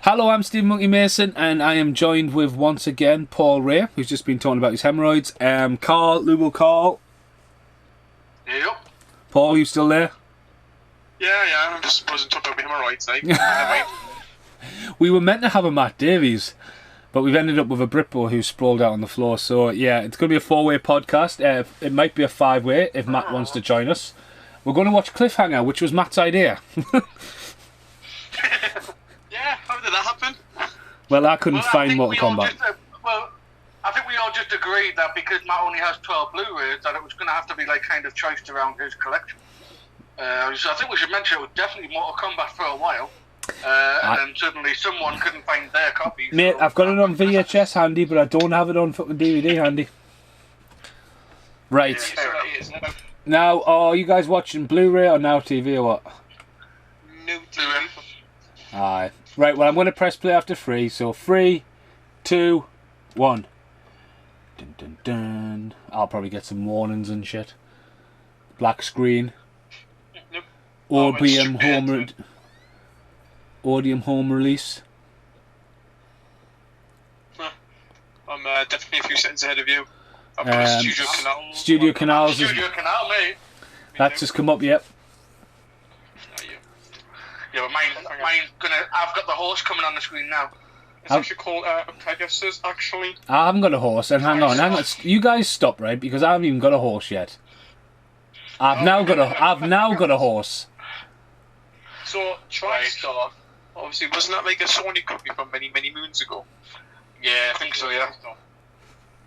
Hello, I'm Steve Monkey Mason, and I am joined with, once again, Paul Ray, who's just been talking about his hemorrhoids. Carl. Yep. Paul, you still there? Yeah, I just wasn't talking about hemorrhoids, like. We were meant to have a Matt Davies, but we've ended up with a Britbo who sprawled out on the floor. So, yeah, it's going to be a 4-way podcast. It might be a 5-way if Matt wants to join us. We're going to watch Cliffhanger, which was Matt's idea. Yeah, how did that happen? Well, I couldn't find Mortal Kombat. I think we all just agreed that because Matt only has 12 Blu-rays, that it was going to have to be like kind of choiced around his collection. So I think we should mention it was definitely Mortal Kombat for a while. And then suddenly someone couldn't find their copy. Mate, so I've got it on VHS handy, but I don't have it on fucking DVD handy. Right. Yeah, Now, are you guys watching Blu-ray or Now TV or what? New TV. Aye. Right, well, I'm going to press play after 3. So 3, 2, 1. Dun, dun, dun. I'll probably get some warnings and shit. Black screen. Nope. Audium home release. I'm definitely a few seconds ahead of you. I've got a studio canal. Studio canals. Studio canal, mate. That's just come up, yep. Yeah, but mine's gonna. I've got the horse coming on the screen now. It's actually called Pegasus, actually. I haven't got a horse, and hang on. You guys stop, right? Because I haven't even got a horse yet. I've now got a horse. So TriStar, obviously, wasn't that like a Sony copy from many moons ago? Yeah, I think so. Yeah.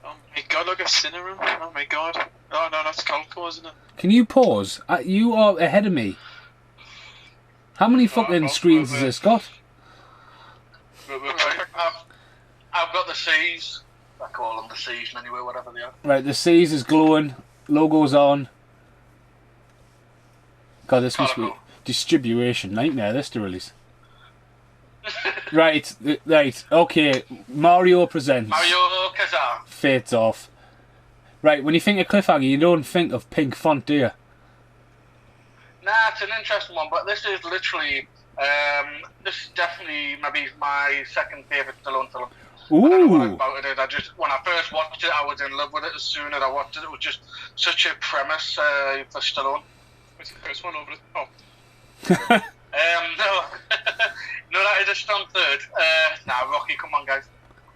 Oh my god, look at Cinnamon. Oh my god. Oh no, that's Calco, isn't it? Can you pause? You are ahead of me. How many fucking screens has this got? I've got the C's. I call them the C's anyway, whatever they are. Right, the C's is glowing. Logo's on. God, this must be distribution nightmare. This to release. Right. Okay. Mario presents. Mario Kazan. Fades off. Right. When you think of Cliffhanger, you don't think of pink font, do you? Nah, it's an interesting one, but this is literally, this is definitely maybe my second favourite Stallone film. Ooh. I don't know what about it. When I first watched it, I was in love with it. As soon as I watched it, it was just such a premise for Stallone. What's the first one over it? Oh. No. No, that is a strong third. Rocky, come on, guys.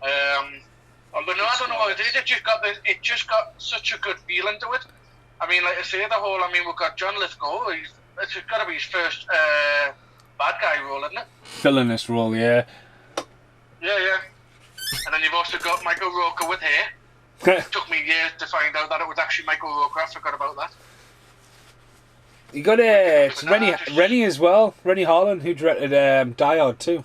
But no, I don't know what it is. It just got such a good feeling to it. I mean, like I say, we've got John Lithgow. It's got to be his first bad guy role, isn't it? Villainous role, yeah. Yeah. And then you've also got Michael Rooker with hair. It took me years to find out that it was actually Michael Rooker. I forgot about that. You got it's Rennie as well. Rennie Harlan, who directed Die Hard too.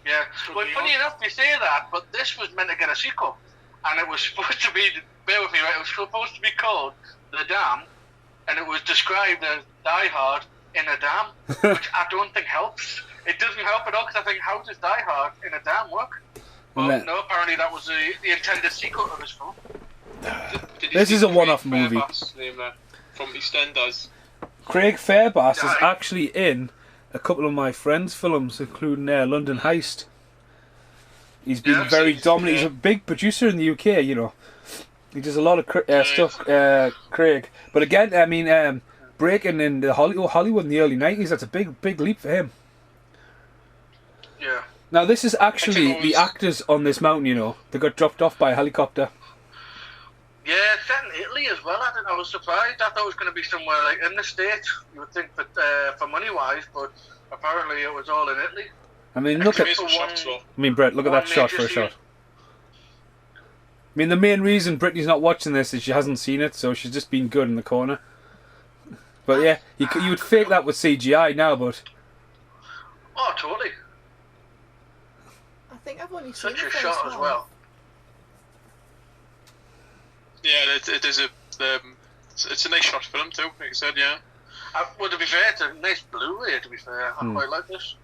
Yeah. Well, funny enough, you say that, but this was meant to get a sequel, and it was supposed to be. Bear with me, right? It was supposed to be called The Dam, and it was described as Die Hard in a dam, which I don't think helps. It doesn't help at all, because I think, how does Die Hard in a dam work? Well, no, apparently that was the intended sequel to this film. This is a one-off movie. From EastEnders. Craig Fairbass is actually in a couple of my friends' films, including London Heist. He's been very dominant. He's a big producer in the UK, you know. He does a lot of stuff, Craig. But again, I mean, breaking in the Hollywood in the early 90s, that's a big leap for him. Yeah. Now, this is actually the actors on this mountain, you know. They got dropped off by a helicopter. Yeah, it's set in Italy as well. I was surprised. I thought it was going to be somewhere like in the States. You would think that for money-wise, but apparently it was all in Italy. I mean, Brett, look at that shot for a shot. I mean, the main reason Brittany's not watching this is she hasn't seen it, so she's just been good in the corner. But yeah, you would fake that with CGI now, but... Oh, totally. I think I've only seen such a shot as well. Yeah, it is it's a nice shot film too, like I said, yeah. Well, to be fair, it's a nice Blu-ray, to be fair. I quite like this.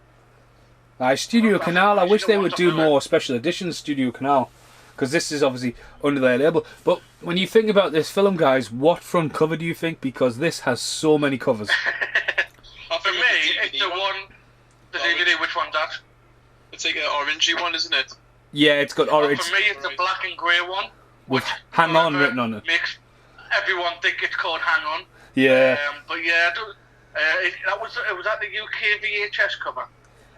Studio Canal, I wish they would do more special editions, Studio Canal. Because this is obviously under their label. But when you think about this film, guys, what front cover do you think? Because this has so many covers. For me, it's the one, the DVD, which one's that? It's like an orangey one, isn't it? Yeah, it's got orange For me, it's the black and grey one. with "Hang On" written on it. Makes everyone think it's called Hang On. Yeah. But yeah, it was at the UK VHS cover.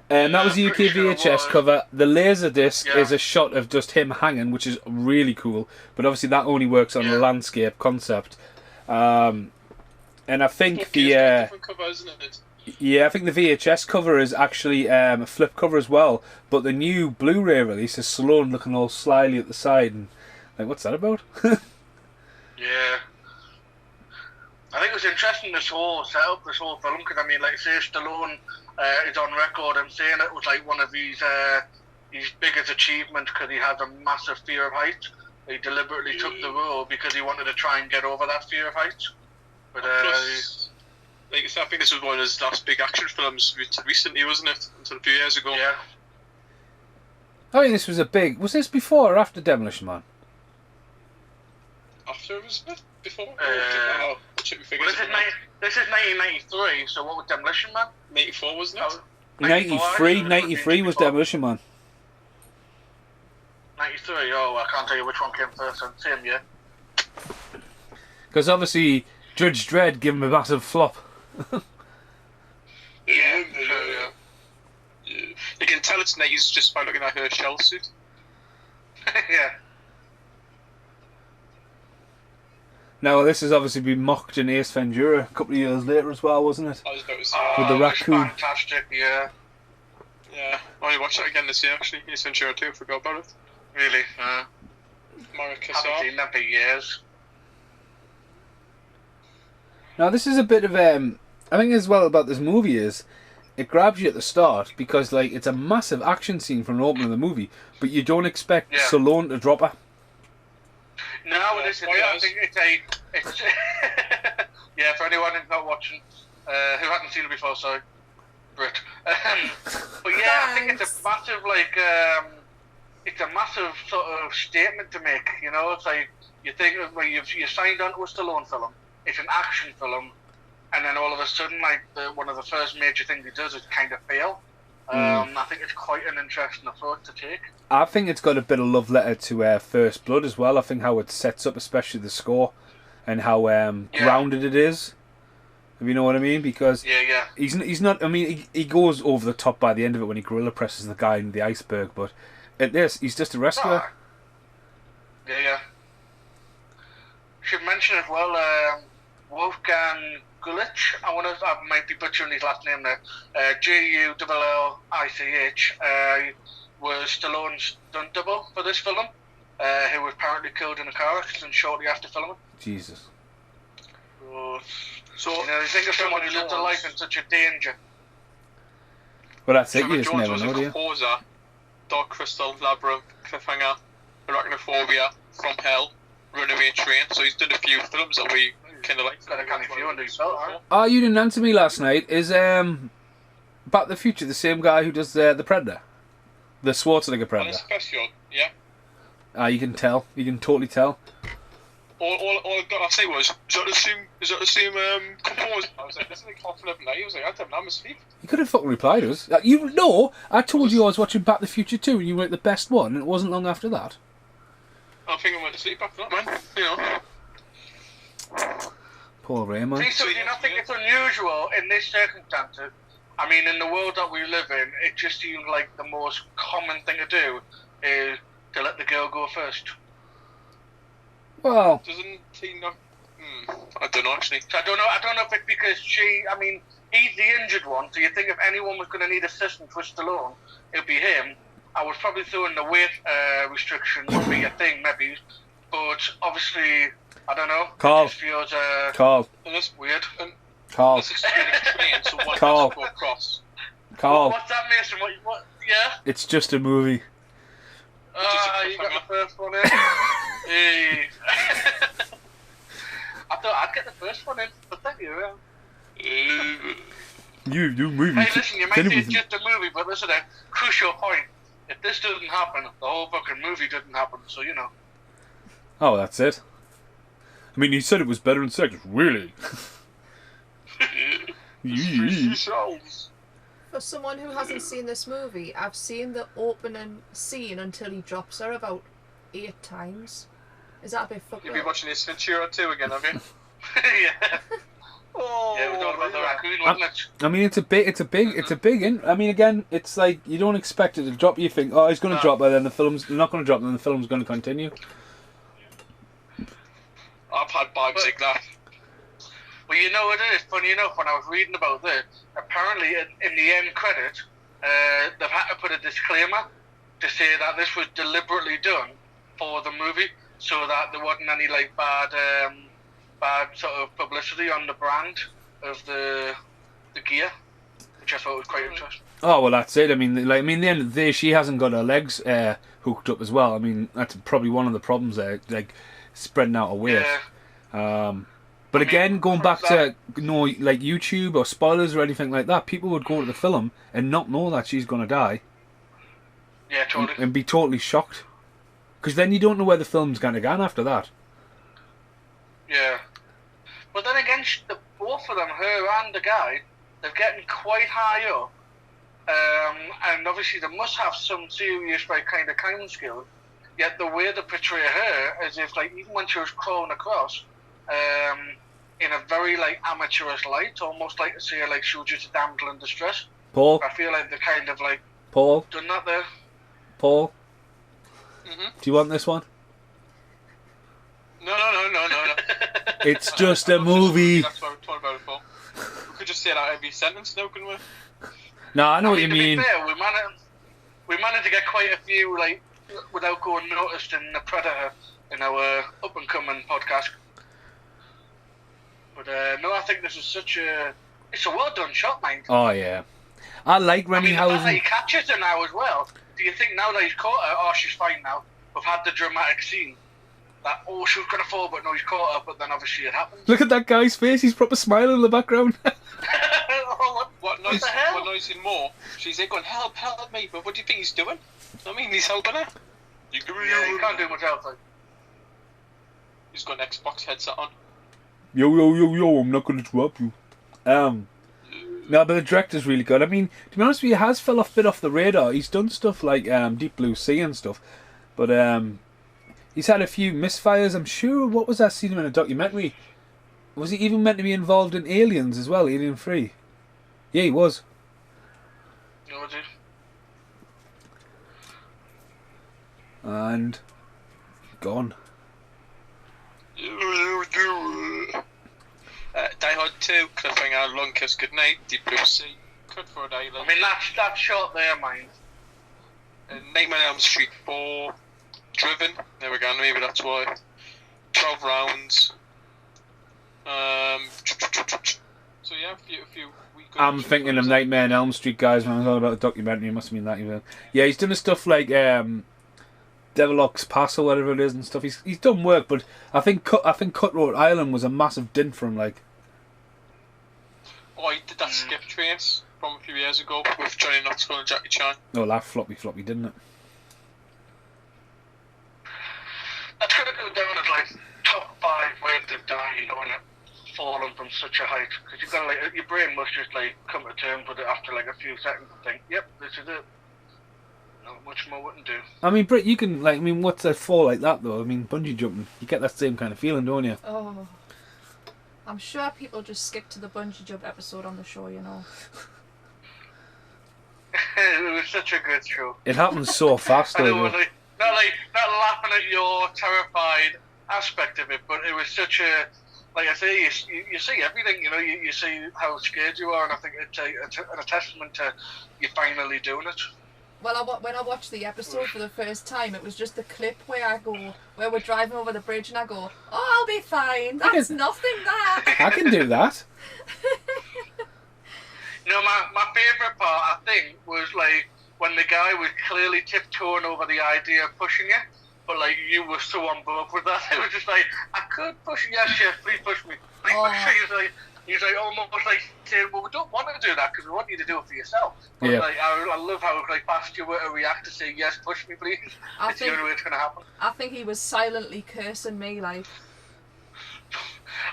And that was the UK pretty sure it VHS was. cover. The Laserdisc Yeah. is a shot of just him hanging, which is really cool. But obviously that only works on a landscape concept. And I think Okay, it's got a different cover, isn't it? I think the VHS cover is actually a flip cover as well. But the new Blu-ray release is Stallone looking all slyly at the side, and like, what's that about? Yeah. I think it was interesting, this whole setup, this whole film, because I mean, like, say Stallone is on record and saying it was like one of his biggest achievements because he has a massive fear of heights. He deliberately took the role because he wanted to try and get over that fear of heights. But Plus, like I said, I think this was one of his last big action films recently, wasn't it? Until a few years ago. yeah, I think this was a big... Was this before or after Demolition Man? After, wasn't it? Before? Well, check my figures. this is 1993, so what was Demolition Man? 94, wasn't it? 93 was Demolition Man. 93, oh, I can't tell you which one came first, same year. Because obviously Judge Dredd gave him a massive flop. Yeah. You can tell it's 90s just by looking at her shell suit. Yeah. Now this has obviously been mocked in Ace Ventura a couple of years later as well, wasn't it? I was about to say. With the it was raccoon. Fantastic, yeah. Yeah, I only watched that again this year actually. Ace Ventura 2, I forgot about it. Really. Mara Haven't Kassar. seen that for years. Now this is a bit of I think as well about this movie is it grabs you at the start because like it's a massive action scene from the opening of the movie, but you don't expect Stallone to drop her. No, this is I think it's yeah, for anyone who's not watching, who hasn't seen it before, sorry, Brit. But yeah, I think it's a massive it's a massive sort of statement to make. You know, it's like you think of when you signed on to a Stallone film, it's an action film, and then all of a sudden, like one of the first major things he does is kind of fail. I think it's quite an interesting approach to take. I think it's got a bit of love letter to First Blood as well. I think how it sets up, especially the score, and how grounded it is. If you know what I mean, because he's not. I mean, he goes over the top by the end of it when he gorilla presses the guy in the iceberg, but at this, he's just a rescuer. Yeah. Should mention as well, Wolfgang Gulich. I might be butchering his last name there. Gullich was Stallone's stunt double for this film, who was apparently killed in a car accident shortly after filming. Jesus. So you know, you think of someone who lives a life in such a danger. Well, that's it. Trevor You just Jones never was know, a do you? composer. Dark Crystal, Labyrinth, Cliffhanger, Arachnophobia, From Hell, Runaway Train. So he's done a few films that we kind of like. Got a canny few under his belt, right? Oh, you didn't answer me last night. Is Back to the Future the same guy who does the Predator? The Schwarzenegger Predator? Special, yeah. You can tell. You can totally tell. All I got to say was, is that the same composer? I was like, this is like half 11 night. I was like, I don't know, I'm asleep. You could have fucking replied to us. You know, I told you I was watching Back to the Future 2 and you were like the best one, and it wasn't long after that. I think I went to sleep after that, man. You know. Poor Raymond. See, so do you not think it's unusual in this circumstances? I mean, in the world that we live in, it just seems like the most common thing to do is to let the girl go first. Well, Doesn't he not? I don't know, actually. So I don't know if it's because he's the injured one, so you think if anyone was going to need assistance with Stallone, it would be him. I would probably throw in the weight restrictions would be a thing, maybe. But obviously, I don't know. Carl. It just feels Carl. weird. Carl. This is train, so one Carl. has to go across. Carl. What's that, Mason? What? Yeah? It's just a movie. You got the first one in. Hey. I thought I'd get the first one in, but thank you. You movie. Hey, listen, you might say it's just a movie, but listen, a crucial point. If this doesn't happen, the whole fucking movie doesn't happen, so you know. Oh, that's it. I mean, he said it was better in seconds. Really? For someone who hasn't seen this movie, I've seen the opening scene until he drops her about 8 times. Is that a bit fucked You've up? been watching this Ventura 2 again, have you? Yeah. Oh, Yeah, we're talking about the raccoon, wasn't it? I mean, it's a big. I mean, again, it's like you don't expect it to drop. You think, oh, it's going to drop, but then they're not going to drop, and then the film's going to continue. I've had vibes like that. Well, you know, it is funny enough. When I was reading about this, apparently in the end credit, they've had to put a disclaimer to say that this was deliberately done for the movie, so that there wasn't any like bad sort of publicity on the brand of the gear, which I thought was quite interesting. Oh well, that's it. I mean, at the end of the day, she hasn't got her legs hooked up as well. I mean, that's probably one of the problems there, like spreading out her weight. Yeah. But again, going back to like YouTube or spoilers or anything like that, people would go to the film and not know that she's going to die. Yeah, totally. And be totally shocked, because then you don't know where the film's going to go after that. Yeah. But then again, both of them, her and the guy, they're getting quite high up. And obviously they must have some serious like kind of clown skills. Yet the way they portray her, as if like even when she was crawling across, in a very like amateurish light, almost like to say like she was just a damsel in distress. Paul? I feel like they're kind of like Paul? done that there. Paul? Mm-hmm. Do you want this one? No. It's just a movie. That's what we're talking about it for. We could just say that every sentence now, couldn't we? No, I know what you To mean. be fair, we managed to get quite a few like without going noticed in the Predator in our up and coming podcast. But no, I think this is it's a well done shot, mind. Oh yeah, I like Rennie I mean, the fact that Hausen. he catches her now as well. Do you think now that he's caught her, oh, she's fine now? We've had the dramatic scene that she was gonna fall, but no, he's caught her. But then obviously it happens. Look at that guy's face. He's proper smiling in the background. What the hell? What annoys him more? She's there going, help me. But what do you think he's doing? I mean, he's helping her. Yeah, he can't do much else. Like. He's got an Xbox headset on. Yo, I'm not going to drop you. No, but the director's really good. I mean, to be honest with you, he has fell off a bit off the radar. He's done stuff like Deep Blue Sea and stuff. But he's had a few misfires. I'm sure, what was that seen him in a documentary? Was he even meant to be involved in Aliens as well, Alien 3? Yeah, he was. No, dude. And gone. Die Hard 2, Cliffhanger, Long Kiss Goodnight, Deep Blue Sea, Cutthroat Island. I mean, that shot there, mind. Nightmare on Elm Street 4, Driven, there we go, maybe that's why. 12 Rounds. So yeah, a few I'm thinking of Nightmare on Elm Street, guys, when I was all about the documentary. It must have been that even. Yeah, he's done stuff like Devil's Pass or whatever it is and stuff. He's done work, but I think Cutthroat Island was a massive dint for him. Like, oh, he did that Skip Trace from a few years ago with Johnny Knoxville and Jackie Chan. oh, that floppy, didn't it? That's gonna go down as like top 5 ways to die, you know, and fallen from such a height. Because you've got to, like, your brain must just like come to terms with it after like a few seconds and think, yep, this is it. Not much more we can do. I mean, Britt, you can what's a fall like that though? I mean, bungee jumping, you get that same kind of feeling, don't you? Oh. I'm sure people just skip to the bungee jump episode on the show, you know. It was such a good show. It happens so fast, And it though. was like, not laughing at your terrified aspect of it, but it was such a, like I say, you see everything, you know, you see how scared you are, and I think it's a testament to you finally doing it. Well, when I watched the episode for the first time, it was just the clip where we're driving over the bridge and I go, oh, I'll be fine. That's nothing, that. I can do that. No, my favourite part, I think, was like when the guy was clearly tiptoeing over the idea of pushing you, but like you were so on board with that. It was just like, I could push you, yes, please push me. Please push me. He's like almost like saying, well, we don't want to do that because we want you to do it for yourself. But Yeah. like, I love how like fast you were to react to say, yes, push me, please. It's the only way it's going to happen. I think he was silently cursing me, like.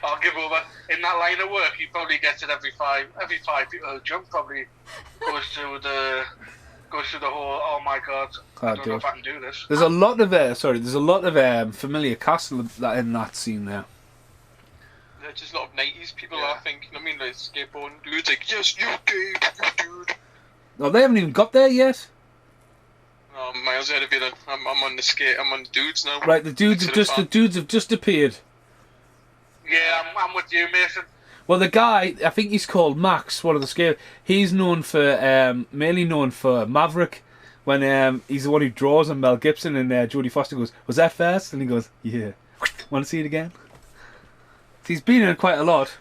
I'll give over. In that line of work, he probably gets it every five people who jump. Probably goes through the whole. Oh my god! I don't know if I can do this. There's a lot of there's a lot of familiar cast in that scene there. There's just a lot of 90s people, I think. I mean, like skateboarding dudes, like, yes, you Gabe, you dude. No, they haven't even got there yet. Oh, miles ahead of you then. I'm on the dudes now. Right, the dudes have just appeared. Yeah, I'm with you, Mason. Well, the guy, I think he's called Max, one of the scale. He's known for mainly known for Maverick, when he's the one who draws on Mel Gibson, and Jodie Foster goes, "Was that fast?" And he goes, "Yeah." Want to see it again? So he's been in quite a lot.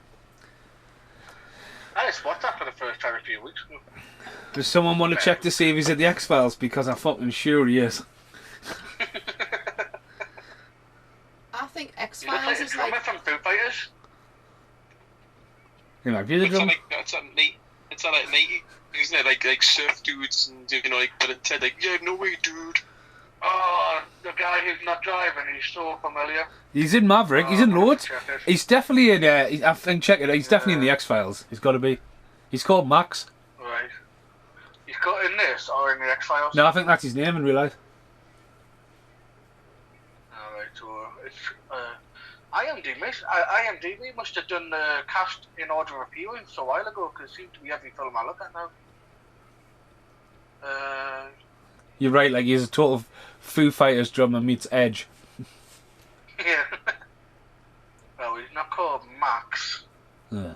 I just watched that for the first time a few weeks ago. Does someone want to check to see if he's at the X-Files? Because I'm fucking sure he is. I think X-Files is like... from Foo Fighters. You know, the drum. It's like 90, isn't it? Like surf dudes and, you know, like, but instead, like, yeah, no way, dude. Oh, the guy who's not driving, he's so familiar. He's in Maverick, he's in loads. He's definitely in, I think, check it out, he's definitely in the X-Files. He's got to be. He's called Max. Right. He's got in this, or in the X-Files? No, I think that's his name in real life. Alright, so it's, IMDb must have done the cast in order of appearance a while ago, because it seems to be every film I look at now. You're right, like he's a total Foo Fighters drummer meets Edge. Yeah. Well, he's not called Max. Yeah.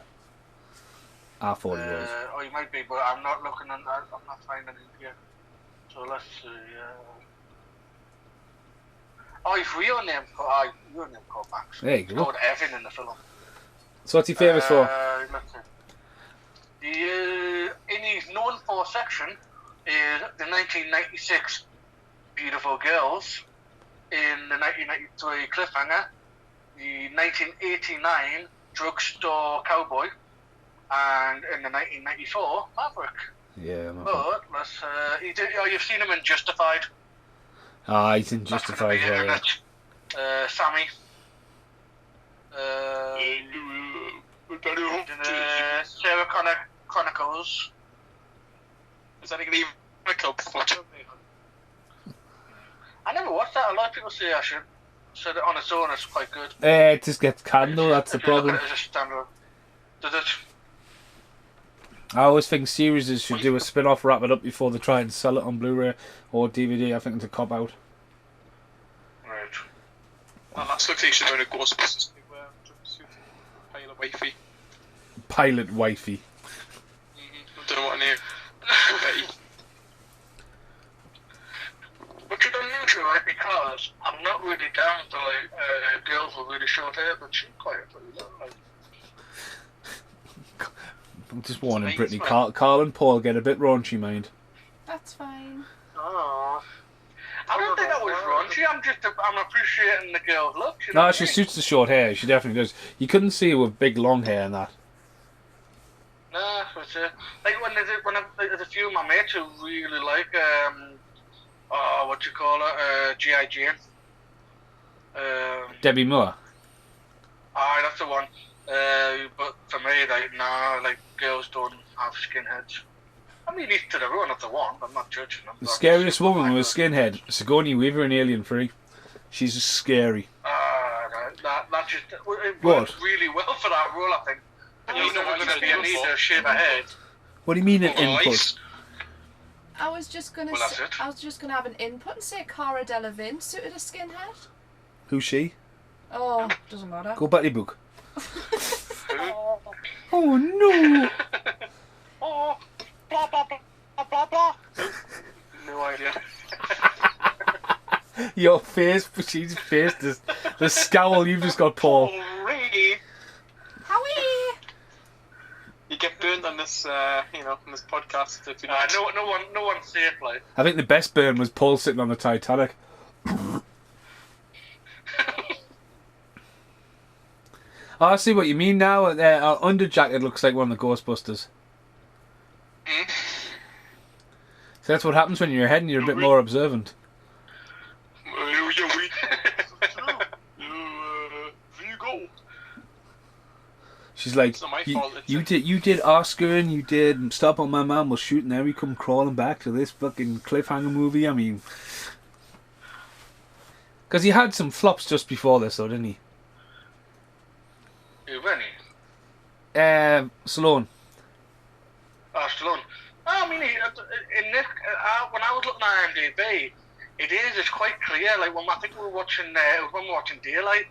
I thought he was. Or he might be, but I'm not looking on that. I'm not finding it here. So let's see. Oh, his real name called Max. There you He's go. called Evan in the film. So what's he famous for? Let's see. In his known for section is the 1996 Beautiful Girls, in the 1993 Cliffhanger, the 1989 Drugstore Cowboy, and in the 1994 Maverick. Yeah, But let's. You've seen him in Justified. Ah, he's in Justified. Yeah. Sammy. Sarah Connor Chronicles. Is that even a club photo? I never watched that. A lot of people say I should. So that on its own, it's quite good. It just gets canned though, that's the problem. It's a standard. Does it? I always think series should do a spin-off, wrap it up before they try and sell it on Blu-ray or DVD. I think it's a cop-out. Right. Well, that's like they should own a Ghostbusters pilot wifey. Pilot wifey. I don't know what name. Which is unusual, right? Because I'm not really down to like girls with really short hair, but she's quite a pretty little. Like. I'm just warning Brittany. Carl and Paul get a bit raunchy, mind. That's fine. Oh. I don't think that was raunchy. I'm appreciating the girl's look. You know No, what she I mean? suits the short hair. She definitely does. You couldn't see her with big long hair and that. Nah, it's like there's a few of my mates who really like what you call it, G.I. Jane. Debbie Moore. Aye, that's the one. But for me, like girls don't have skinheads. I mean, each to their own if they want. I'm not judging them. The scariest woman with a skinhead, Sigourney Weaver in Alien 3. She's just scary. That just it What? worked really well for that role, I think. And you know what's going to be a need to shave her head. What do you mean an input? I was just gonna have an input and say Cara Delevingne suited a skinhead. Who's she? Oh, doesn't matter. Go back to the book. Oh no! Oh, blah blah blah blah blah. No idea. Your face, she's face, the scowl you've just got, Paul. Howie! You get burned on this, on this podcast if you not. No one safe like. I think the best burn was Paul sitting on the Titanic. Oh, I see what you mean now. Our underjacket looks like one of the Ghostbusters. So that's what happens when you're ahead and you're a bit more observant. She's like, It's not my fault. It's you did Oscar and you did Stop on My Man Was Shooting. Now you come crawling back to this fucking cliffhanger movie. I mean, because he had some flops just before this, though, didn't he? Who, Rennie? Stallone. Oh, Stallone. I mean, in this, when I was looking at IMDb, it's quite clear. Like when I think we were watching, it was when we were watching Daylight,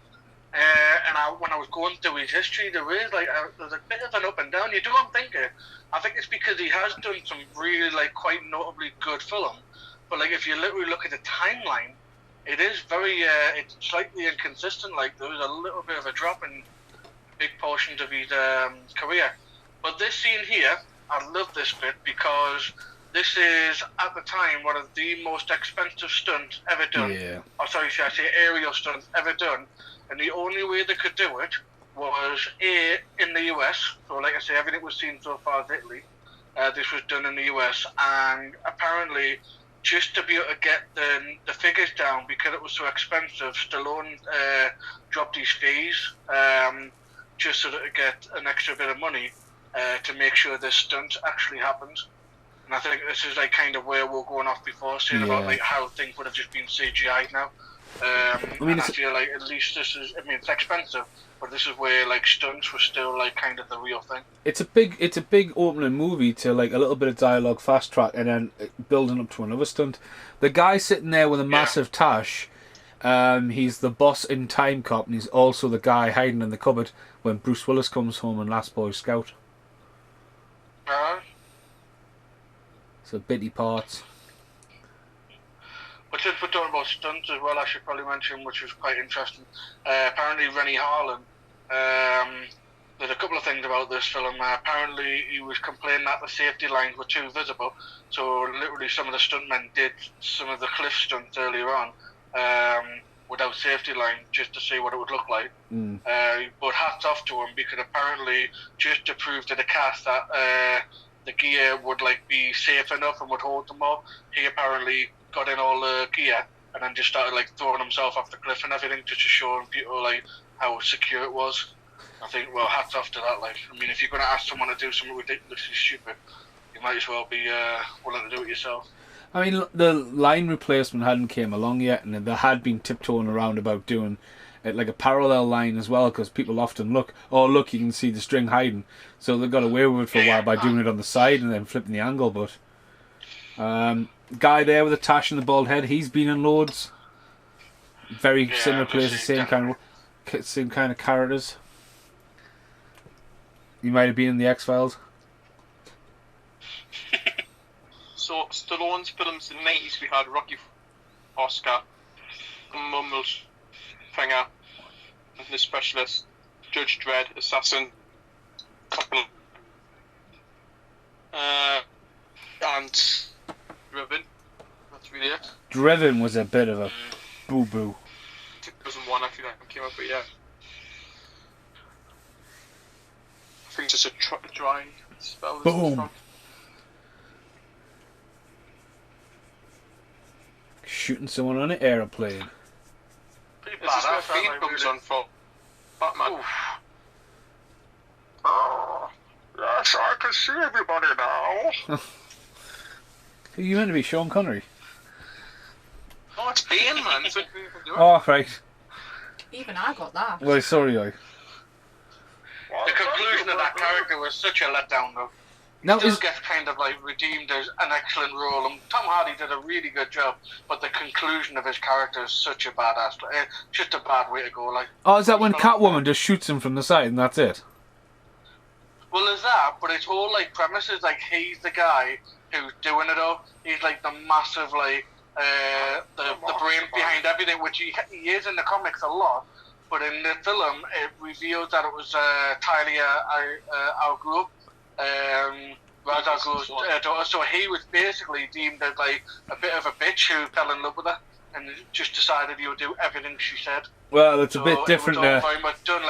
when I was going through his history, there's a bit of an up and down. You do what I'm thinking. I think it's because he has done some really quite notably good film, but if you literally look at the timeline, it is very it's slightly inconsistent. Like there was a little bit of a drop in big portions of his career. But this scene here, I love this bit because this is, at the time, one of the most expensive stunts ever done. Yeah. Oh, sorry, should I say aerial stunts ever done. And the only way they could do it was in the US. So, like I say, everything was seen so far is Italy. This was done in the US. And apparently, just to be able to get the figures down, because it was so expensive, Stallone dropped his fees just so that to get an extra bit of money to make sure this stunt actually happened. And I think this is kind of where we're going off before, saying about how things would have just been CGI now. I feel like at least this is, it's expensive, but this is where stunts were still kind of the real thing. It's a big opening movie to a little bit of dialogue, fast track, and then building up to another stunt. The guy sitting there with a massive tash, he's the boss in Time Cop, and he's also the guy hiding in the cupboard when Bruce Willis comes home in Last Boy Scout. So bitty parts. But since we're talking about stunts as well, I should probably mention, which was quite interesting. Apparently, Rennie Harlan. There's a couple of things about this film. Apparently, he was complaining that the safety lines were too visible. So literally, some of the stuntmen did some of the cliff stunts earlier on without safety line, just to see what it would look like. But hats off to him, because apparently, just to prove to the cast that the gear would be safe enough and would hold them all, he apparently got in all the gear and then just started throwing himself off the cliff and everything, just to show people how secure it was. I think, well, hats off to that. If you're going to ask someone to do something ridiculously stupid, you might as well be willing to do it yourself. I mean, the line replacement hadn't came along yet, and there had been tiptoeing around about doing it a parallel line as well, because people often look, you can see the string hiding. So they got away with it for a while by doing it on the side and then flipping the angle. But guy there with the tash and the bald head, he's been in loads. Very similar places, same kind of characters. He might have been in the X-Files. So Stallone's films in the 90s, we had Rocky, Oscar, Mumbles, Cliffhanger, The Specialist, Judge Dredd, Assassin, couple, and Driven. That's really it. Driven was a bit of a boo-boo. 2001, I think that came up, but yeah. I think just a dry spell. Boom. Shooting someone on an aeroplane. Pretty This is where badass, Fiend comes on for Batman. Oof. Oh, yes, I can see everybody now. Who you meant to be, Sean Connery? Oh, it's Bane, man. It's like, Oh, right. Even I got that. Well, sorry, I. The conclusion of that character was such a letdown, though. Now, He still gets kind of redeemed as an excellent role, and Tom Hardy did a really good job. But the conclusion of his character is such a badass, just a bad way to go. Oh, is that when Catwoman just shoots him from the side and that's it? Well, there's that, but its whole premise is he's the guy who's doing it all. He's the massive the brain behind everything, which he is in the comics a lot. But in the film, it reveals that it was Talia Al Ghul, Ra's al Ghul's daughter. So he was basically deemed as a bit of a bitch who fell in love with her and just decided he would do everything she said. Well, it's a bit different. It was all very much done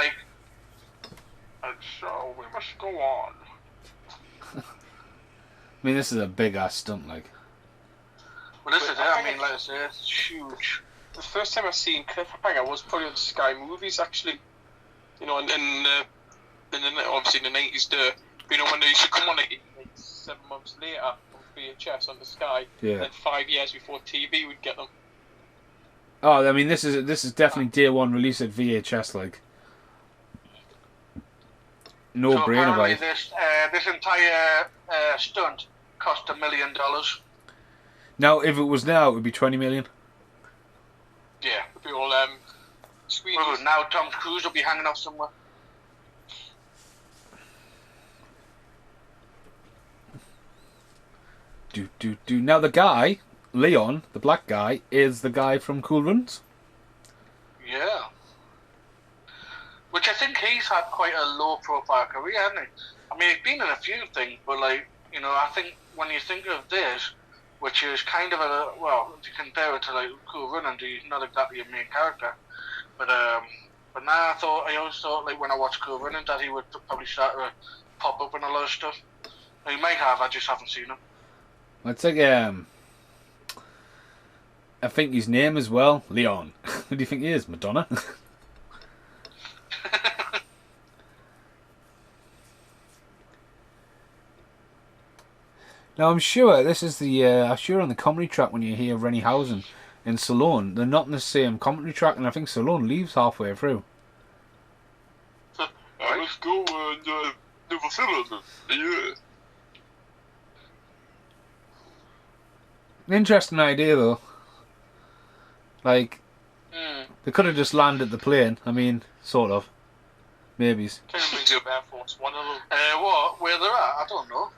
and so we must go on. I mean, this is a big ass stunt, Well, this is it. I mean, like I say, it's huge. The first time I seen Cliffhanger was probably on Sky Movies, actually. In and then obviously in the 90s there, you know, when they used to come on it like 7 months later on VHS on the Sky, Yeah. then 5 years before TV would get them. Oh, I mean, this is definitely day one release at VHS, like. No So brainer, apparently about it. this entire stunt cost $1 million. Now, if it was now, it would be 20 million. Yeah, it'd be all screens. Well, now Tom Cruise will be hanging off somewhere. Do. Now, the guy, Leon, the black guy, is the guy from Cool Runnings. Yeah. Which I think he's had quite a low-profile career, hasn't he? I mean, he's been in a few things, but, like, you know, I think when you think of this, which is kind of a, well, if you compare it to, like, Cool Runnings, he's not exactly a main character. But now I always thought, like, when I watched Cool Runnings, that he would probably start to pop up in a lot of stuff. He might have, I just haven't seen him. It's like, I think his name as well, Leon. Who do you think he is? Madonna? Now, I'm sure this is I'm sure on the comedy track when you hear Renniehausen and Stallone, they're not in the same comedy track, and I think Stallone leaves halfway through. Let's go and do the film. Yeah. Interesting idea, though. Like, they could have just landed the plane. I mean, sort of. Maybes. Kind of brings you up Air Force One a little. What? Where they're at? I don't know.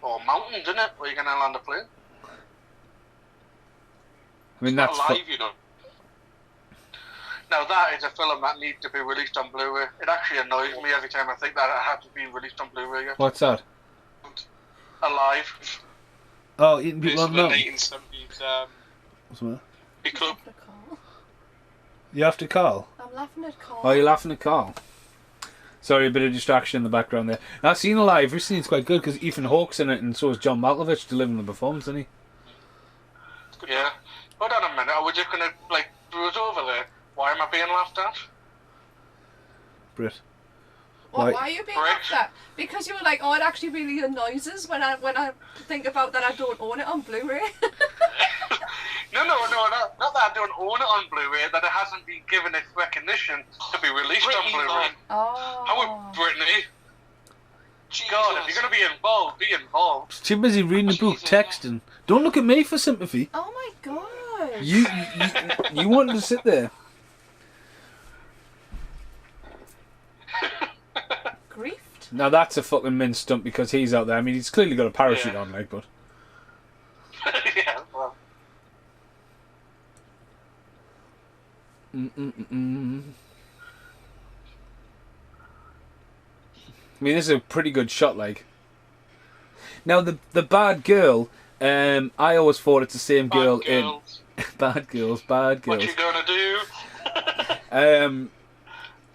Or mountains, isn't it? Where you're going to land a plane? I mean, that's... Alive, you know. Now that is a film that needs to be released on Blu-ray. It actually annoys me every time I think that it hasn't been released on Blu-ray yet. What's that? Alive. Oh, eating people It's on the mountain. 1970s What's the matter? big club. You have to call? I'm laughing at Carl. Oh, you're laughing at Carl. Sorry, a bit of distraction in the background there. That scene Alive, this scene's quite good because Ethan Hawke's in it and so is John Malkovich delivering the performance, isn't he? Yeah. Hold on a minute. Are we just going to, like, bruise over there? Why am I being laughed at? Brit. Why are you being laughed at? Because you were like, oh, it actually really annoys us when I think about that I don't own it on Blu-ray. No, not that I don't own it on Blu-ray, that it hasn't been given its recognition to be released on Blu-ray. Oh. How Brittany? God, if you're going to be involved, be involved. Too busy reading the book, texting. Don't look at me for sympathy. Oh my god. You wanted to sit there. Griefed. Now that's a fucking min stunt because he's out there. I mean, he's clearly got a parachute on, like, but... Yeah, well. I mean, this is a pretty good shot, like. Now, the bad girl, I always thought it's the same girl in... Bad girls. What you gonna do?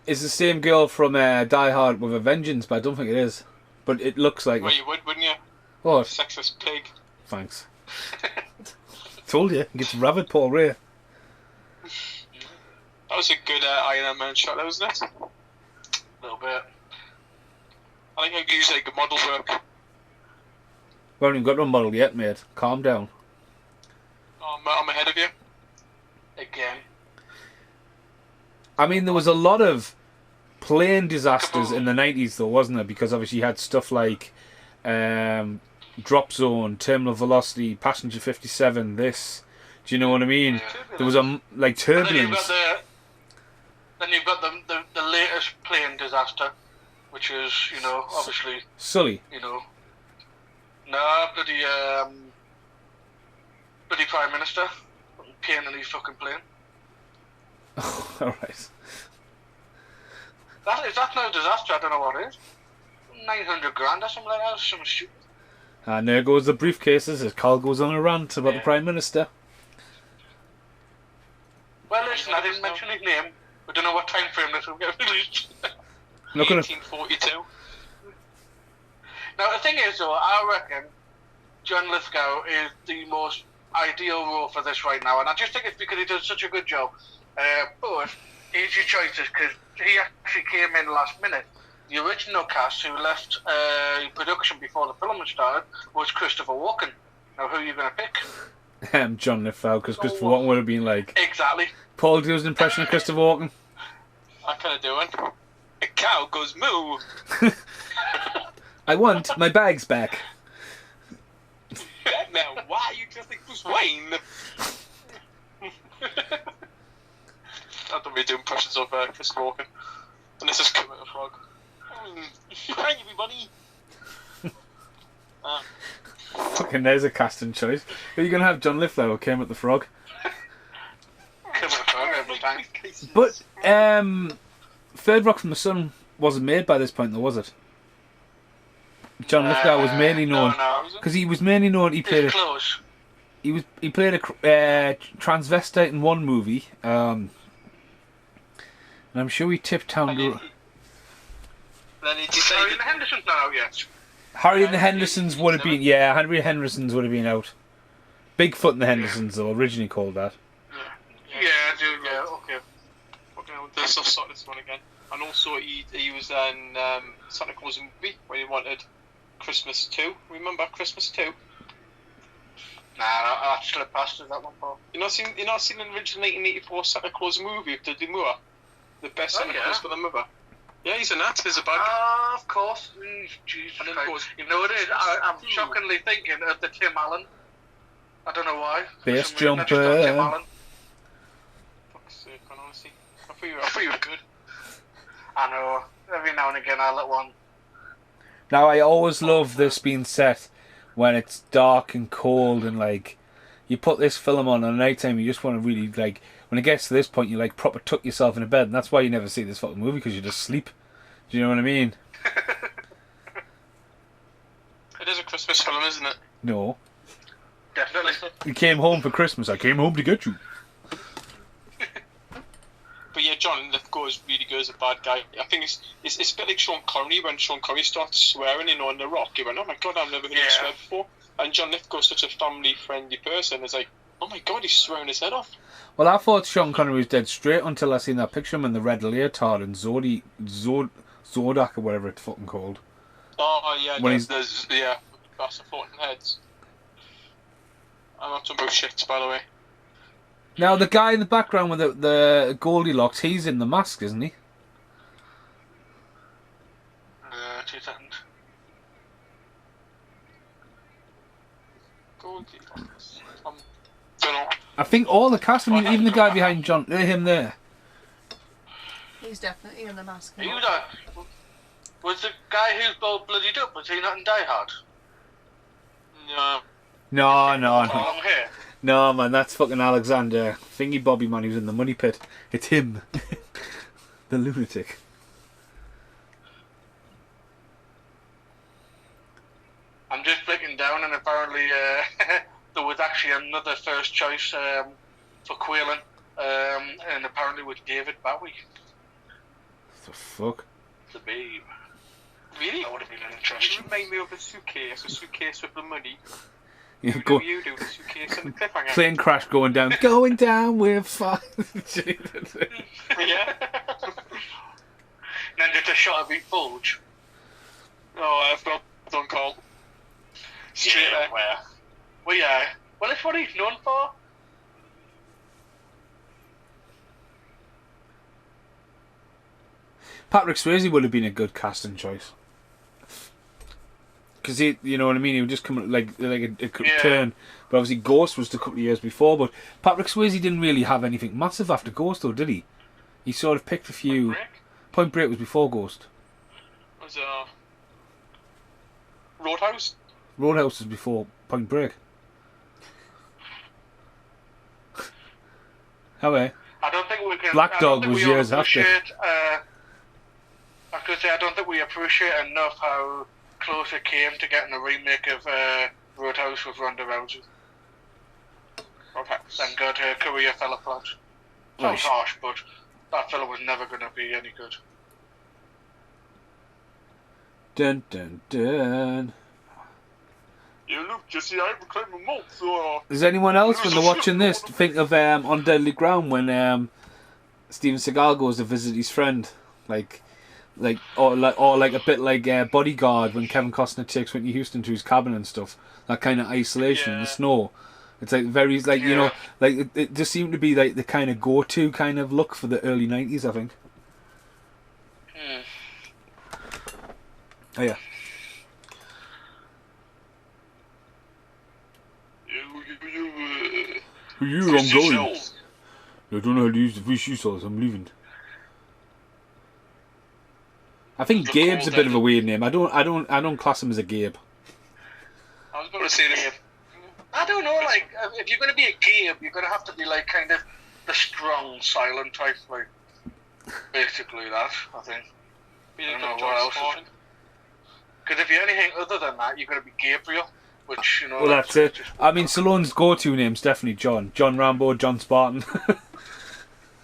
It's the same girl from Die Hard with a Vengeance, but I don't think it is. But it looks like Well, it. you would, wouldn't you? What? Sexist pig. Thanks. Told you. Gets rabbit Paul Ray. That was a good Iron Man shot, wasn't it? A little bit. I think I could use like a model work. We haven't even got one model yet, mate. Calm down. Oh, I'm ahead of you. Again. I mean, there was a lot of plane disasters in the 90s, though, wasn't there? Because obviously you had stuff like Drop Zone, Terminal Velocity, Passenger 57, this. Do you know what I mean? Yeah. There was like turbulence. Then you've got the latest plane disaster, which is, you know, obviously, Sully. you know, bloody Prime Minister painting his fucking plane. Alright. That's no disaster, I don't know what it is. 900 grand or something like that, some stupid. And there goes the briefcases as Carl goes on a rant about the Prime Minister. Well, listen, I didn't mention his name. We don't know what time frame this will get released. Not gonna... 1842. Now, the thing is, though, I reckon John Lithgow is the most ideal role for this right now, and I just think it's because he does such a good job. But here's your choices, because he actually came in last minute. the original cast who left production before the film had started was Christopher Walken. Now, who are you going to pick? John Lithgow, because Christopher Walken would have been like... Exactly. Paul, do an impression of Christopher Walken. I kind of do one. A cow goes moo. I want my bags back. Now, why are you just like Bruce Wayne? I don't really do impressions of Christopher Walken. And this is Kermit the Frog. Hi, everybody. Fucking, there's a casting choice. Are you going to have John Lithgow or Kermit the Frog? Kermit the Frog every time. But, Third Rock from the Sun wasn't made by this point, though, was it? John Lithgow was mainly known because he was mainly known. He played close. He played a transvestite in one movie, and I'm sure he tipped town. Then he decided. Harry and the Hendersons not out yet. Harry and the Hendersons would have been, yeah. Harry and the Hendersons would have been out. Bigfoot and the Hendersons, though, originally called that. Okay. Let's start this one again. And also, he was in Santa Claus movie where he wanted Christmas 2. Remember Christmas 2? Nah, I slipped past it, that one, Paul. You not seen the original 1984 Santa Claus movie with Dudley Moore? The best Santa Claus film ever. Yeah, he's in that. There's a bag. Ah, of course. Jesus And then Christ. goes, You know what it is? I'm shockingly thinking of the Tim Allen. I don't know why. Base For some reason, I just thought jumper. Tim Allen. Fuck's sake, man, honestly. I thought you were good. I know. Every now and again I let one. Now, I always love this being set when it's dark and cold and, like, you put this film on at night time, you just want to really, like, when it gets to this point, you, like, proper tuck yourself in a bed, and that's why you never see this fucking movie, because you just sleep. Do you know what I mean? It is a Christmas film, isn't it? No. Definitely. You came home for Christmas. I came home to get you. But yeah, John Lithgow is really good as a bad guy. I think it's a bit like Sean Connery when Sean Connery starts swearing, on The Rock. He went, oh my god, I've never heard him swear before. And John Lithgow is such a family-friendly person. It's like, oh my god, he's swearing his head off. Well, I thought Sean Connery was dead straight until I seen that picture of him in the red leotard and Zodak or whatever it's fucking called. Oh yeah, When there's that's the floating heads. I'm not talking about shit, by the way. Now, the guy in the background with the Goldilocks, he's in the mask, isn't he? 2 seconds. Goldilocks. Don't know. I think all the cast, I mean, even the guy behind him there. He's definitely in the mask. He was was the guy who's bloodied up, was he not in Die Hard? No. No. Long hair. No, man, that's fucking Alexander. Thingy Bobby, man, he was in the money pit. It's him. The lunatic. I'm just flicking down, and apparently there was actually another first choice for Quaylen, and apparently with David Bowie. What the fuck? The Babe. Really? That would have been an You interesting. remind me of a suitcase with the money. You You go, do, you do, the suitcase and the cliffhanger. plane crash going down. Going down with fire. Yeah. And then just a shot of each bulge. Oh, I've got done call. Straight there. Well, yeah. Well, it's what he's known for. Patrick Swayze would have been a good casting choice. Because he, you know what I mean, he would just come like a turn. But obviously Ghost was a couple of years before. But Patrick Swayze didn't really have anything massive after Ghost, though, did he? He sort of picked a few. Point Break was before Ghost. Was Roadhouse? Roadhouse was before Point Break. How I don't think we can. Black Dog was years after. I was going to say, I don't think we appreciate enough how close it came to getting a remake of Roadhouse with Ronda Rousey. Roadhouse. Thank God her career fell apart. Sounds harsh, but that fella was never going to be any good. Dun dun dun. You look, Jesse, I haven't claimed a month, so... Does anyone else, when they're watching this, think of On Deadly Ground when Steven Seagal goes to visit his friend? Like, or like a bit like Bodyguard when Kevin Costner takes Whitney Houston to his cabin and stuff. That kind of isolation in the snow. It's like very like you know like it just seemed to be like the kind of go-to kind of look for the early 90s, I think. Oh yeah. I'm going. I don't know how to use the fish sauce. I'm leaving. I think Gabe's a bit of a weird name. I don't class him as a Gabe. I was about to say that. I don't know, like, if you're going to be a Gabe, you're going to have to be, like, kind of the strong, silent type, like, basically that, I think. I don't know what else. Because if you're anything other than that, you're going to be Gabriel, which, you know... Well, that's it. I mean, Stallone's go-to name's definitely John. John Rambo, John Spartan.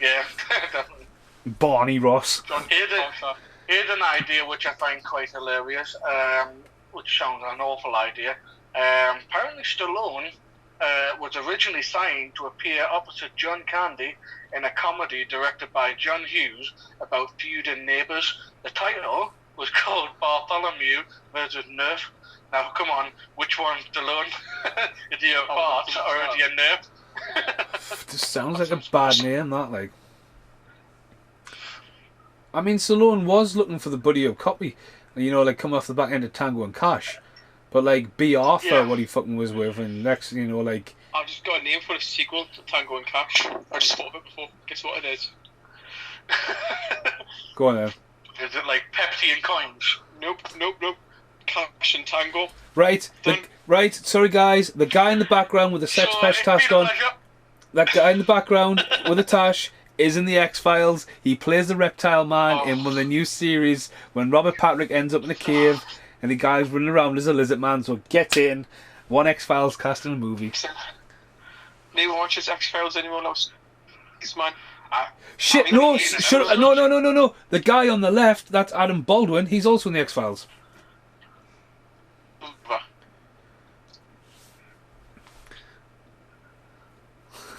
Yeah, definitely. Barney Ross. Here's an idea which I find quite hilarious, which sounds an awful idea. Apparently Stallone was originally signed to appear opposite John Candy in a comedy directed by John Hughes about feuding neighbours. The title was called Bartholomew versus Nerf. Now, come on, which one's Stallone? Is he a Bart or is he a Nerf? This sounds like a bad name, that, like. I mean, Stallone was looking for the buddy-up copy, you know, like coming off the back end of Tango and Cash. But, like, B. Arthur, what he fucking was with, and next, you know, like... I've just got a name for a sequel to Tango and Cash. I just thought of it before. Guess what it is? Go on, then. Is it like Pepsi and Coins? Nope. Cash and Tango. Right, right, sorry guys, the guy in the background with the sex patch task on... That guy in the background with the tash is in the X-Files. He plays the Reptile Man in one of the new series when Robert Patrick ends up in a cave and the guy's running around as a lizard man, so get in. One X-Files cast in a movie. Anyone watches X-Files? Anyone else? This man. Shit, no, shut up. No. The guy on the left, that's Adam Baldwin, he's also in the X-Files.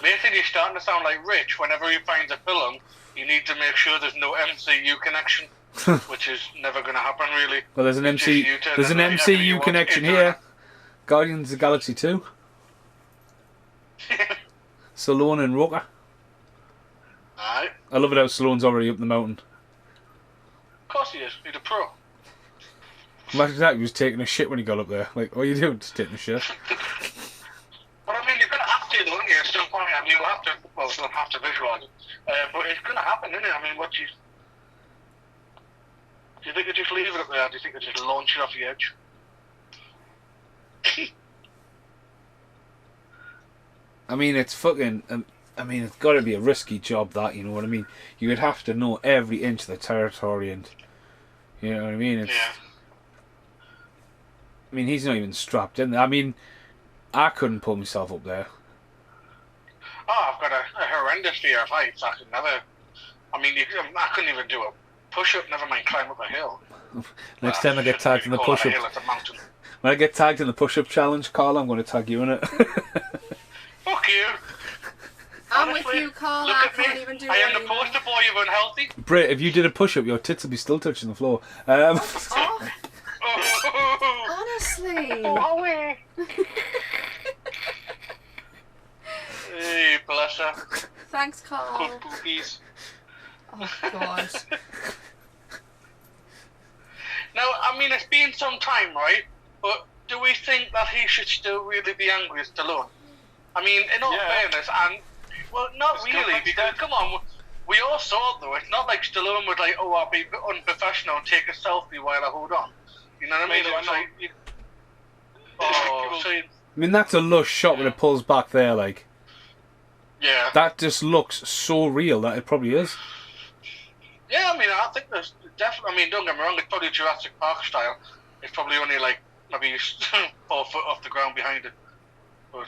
Basically, you're starting to sound like Rich. Whenever he finds a film, you need to make sure there's no MCU connection, which is never going to happen, really. Well, there's an MCU connection here. Guardians of the Galaxy 2. Stallone and Roker. Aye. I love it how Stallone's already up the mountain. Of course he is. He's a pro. Imagine that, he was taking a shit when he got up there. Like, what are you doing? Just taking a shit. But I mean, you're going to have to, don't you? At some point, I mean, you'll have to, well, you don't have to visualise it. But it's going to happen, isn't it? I mean, do you think they just leave it up there? Or do you think they just launch it off the edge? I mean, it's fucking... I mean, it's got to be a risky job, that, you know what I mean? You would have to know every inch of the territory and... You know what I mean? It's, yeah. I mean, he's not even strapped in there. I mean, I couldn't pull myself up there. Oh, I've got a horrendous fear of heights. I could never... I mean, I couldn't even do a push-up, never mind climb up a hill. Next time I get tagged in the push-up... When I get tagged in the push-up challenge, Carl, I'm going to tag you in it. Fuck you! I'm Honestly, with you, Carl. Look I at me. can't even do I am it the poster boy of unhealthy. Brit, if you did a push-up, your tits would be still touching the floor. Honestly. Hey, bless her. Thanks, Carl. Good boobies. Oh, God. Now, I mean, it's been some time, right? But do we think that he should still really be angry at Stallone? I mean, in all fairness, and... Well, not really, because, come on, we all saw it, though. It's not like Stallone was like, oh, I'll be unprofessional and take a selfie while I hold on. You know what I mean? It was like... I mean, that's a lush shot when it pulls back there, like... Yeah. That just looks so real that it probably is. Yeah, I mean, I think there's definitely... I mean, don't get me wrong, it's probably Jurassic Park style. It's probably only, like, maybe 4 foot off the ground behind it. But...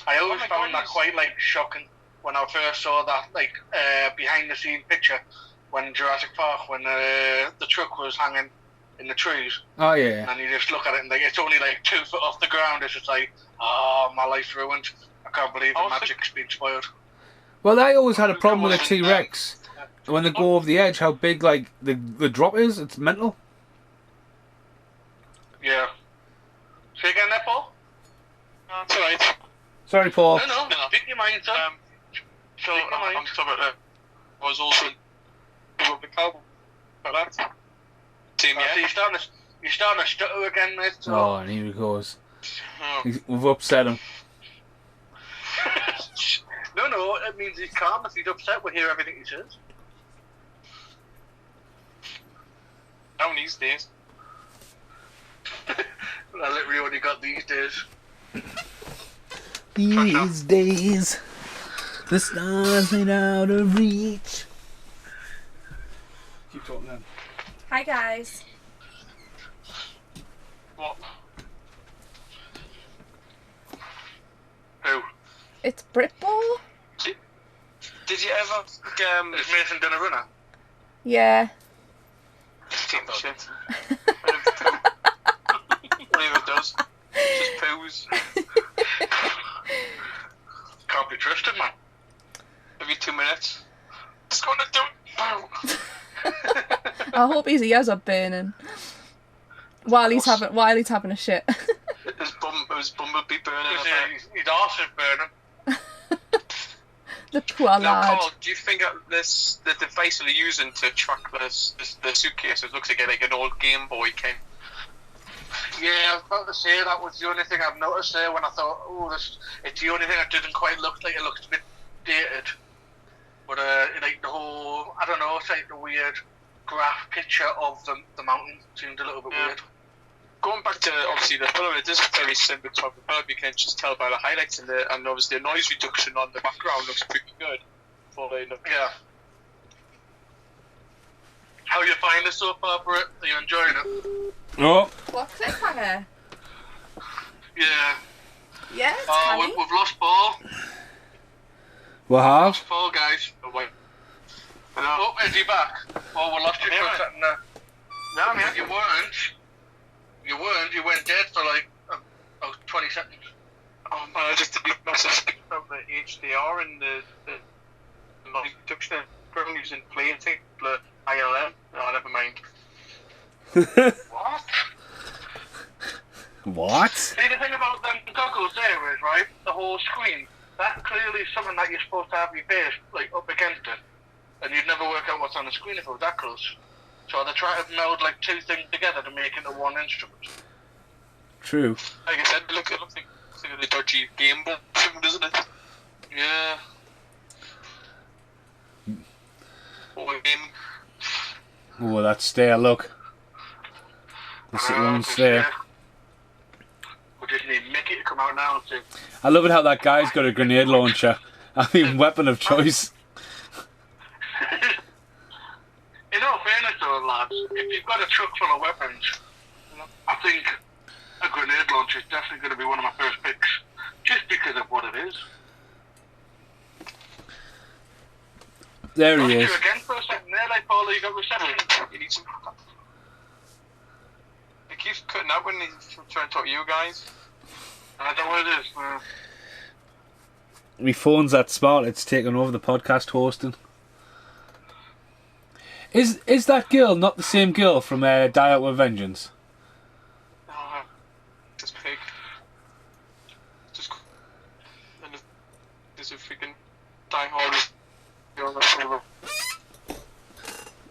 I always found that quite, like, shocking when I first saw that, like, behind-the-scene picture when Jurassic Park, when the truck was hanging in the trees. Oh, yeah. And you just look at it and, like, it's only, like, 2 foot off the ground. It's just like, oh, my life's ruined. I can't believe the magic's been spoiled. Well, I always had a problem with a T-Rex. when they go over the edge, how big like the drop is. It's mental. Yeah. Say again there, Paul? That's alright. Sorry, Paul. No. Speak your mind, sir. So I'm talking about I was also in the cowboy for that. Same So year. you're starting to stutter again, mate. So. Oh, and here he goes. Oh. We've upset him. No, it means he's calm. If he's upset, we'll hear everything he says. Down these days. I literally only got these days. These days, the stars ain't out of reach. Keep talking then. Hi guys. What? Who? It's Britball? Did you ever Is Mason done a runner? Yeah. take the shit? Whatever it does. Just poos. Can't be trusted, man. Every 2 minutes. It's gonna do it. I hope his ears are burning while he's having a shit. His bumblebee burning. His arse is burning. The poor Now, lad. Carl, do you think that the device they're using to track the suitcase, it looks like an old Game Boy kind? Yeah, I was about to say that was the only thing I've noticed there when I thought, it's the only thing that doesn't quite look like it looks a bit dated. But like the whole, I don't know, it's like the weird graph picture of the mountain seemed a little bit weird. Going back to obviously the film, it is very similar to the film. You can just tell by the highlights and obviously the noise reduction on the background looks pretty good. Yeah. How you find it so far, Britt? Are you enjoying it? Oh, What cliffhanger? Yeah. Yeah, it's funny. We've lost Paul. we have. Lost Paul, guys. Oh, wait. Oh, is he back? Oh, we lost you for a second there. No, man. You weren't. You went dead for like 20 seconds. Oh man, just a big message about the HDR and the noise reduction. Currently using plain thing, the ILM. Oh, never mind. What? What? See, the thing about them goggles there is, right, the whole screen, that clearly is something that you're supposed to have your face, like, up against it. And you'd never work out what's on the screen if it was that close. So they try to meld, like, two things together to make it into one instrument. True. Like I said, it looks like a dodgy Game Boy, doesn't it? Yeah. Oh, that stare, look. The one stare. We just need Mickey to come out now and say, I love it how that guy's got a grenade launcher. I mean, weapon of choice. in all fairness though, lads, if you've got a truck full of weapons, I think a grenade launcher is definitely going to be one of my first picks, just because of what it is. There he You is. again for a second there, like Paul, you got reception. You need some. It keeps cutting out when he's trying to talk to you guys. I don't know what it is. My phone's that smart, it's taken over the podcast hosting. Is that girl not the same girl from Die Out with Vengeance? This pig. Just. And there's a freaking die hard. Are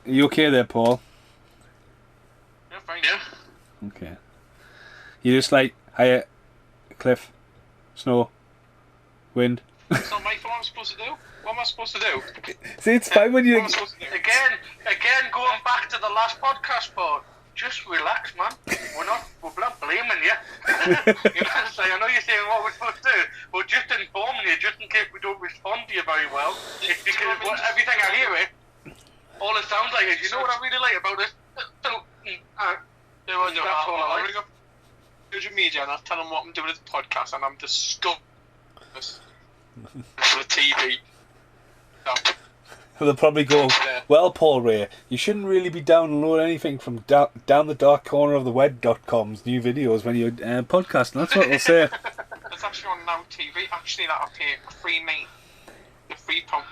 you okay there, Paul? Yeah, fine. Yeah. Okay. You just like, hiya, cliff, snow, wind. It's not my fault. What am I supposed to do? What am I supposed to do? See, it's fine when you... What am I supposed to do? Again, going back to the last podcast, Paul. Just relax, man. We're not blaming you. You know, so I know you're saying what we're supposed to do, but just informing you, just in case we don't respond to you very well. It's because everything I hear all it sounds like is, you know what I really like about this? That's all I like. Ring up social media and I'll tell them what I'm doing at the podcast, and I'm disgusted for the TV. They'll probably go, well, Paul Ray, you shouldn't really be downloading anything from down the dark corner of the web.com's new videos when you're podcasting. That's what they'll say. It's actually on Now TV. Actually, that'll pay £3.90. The £3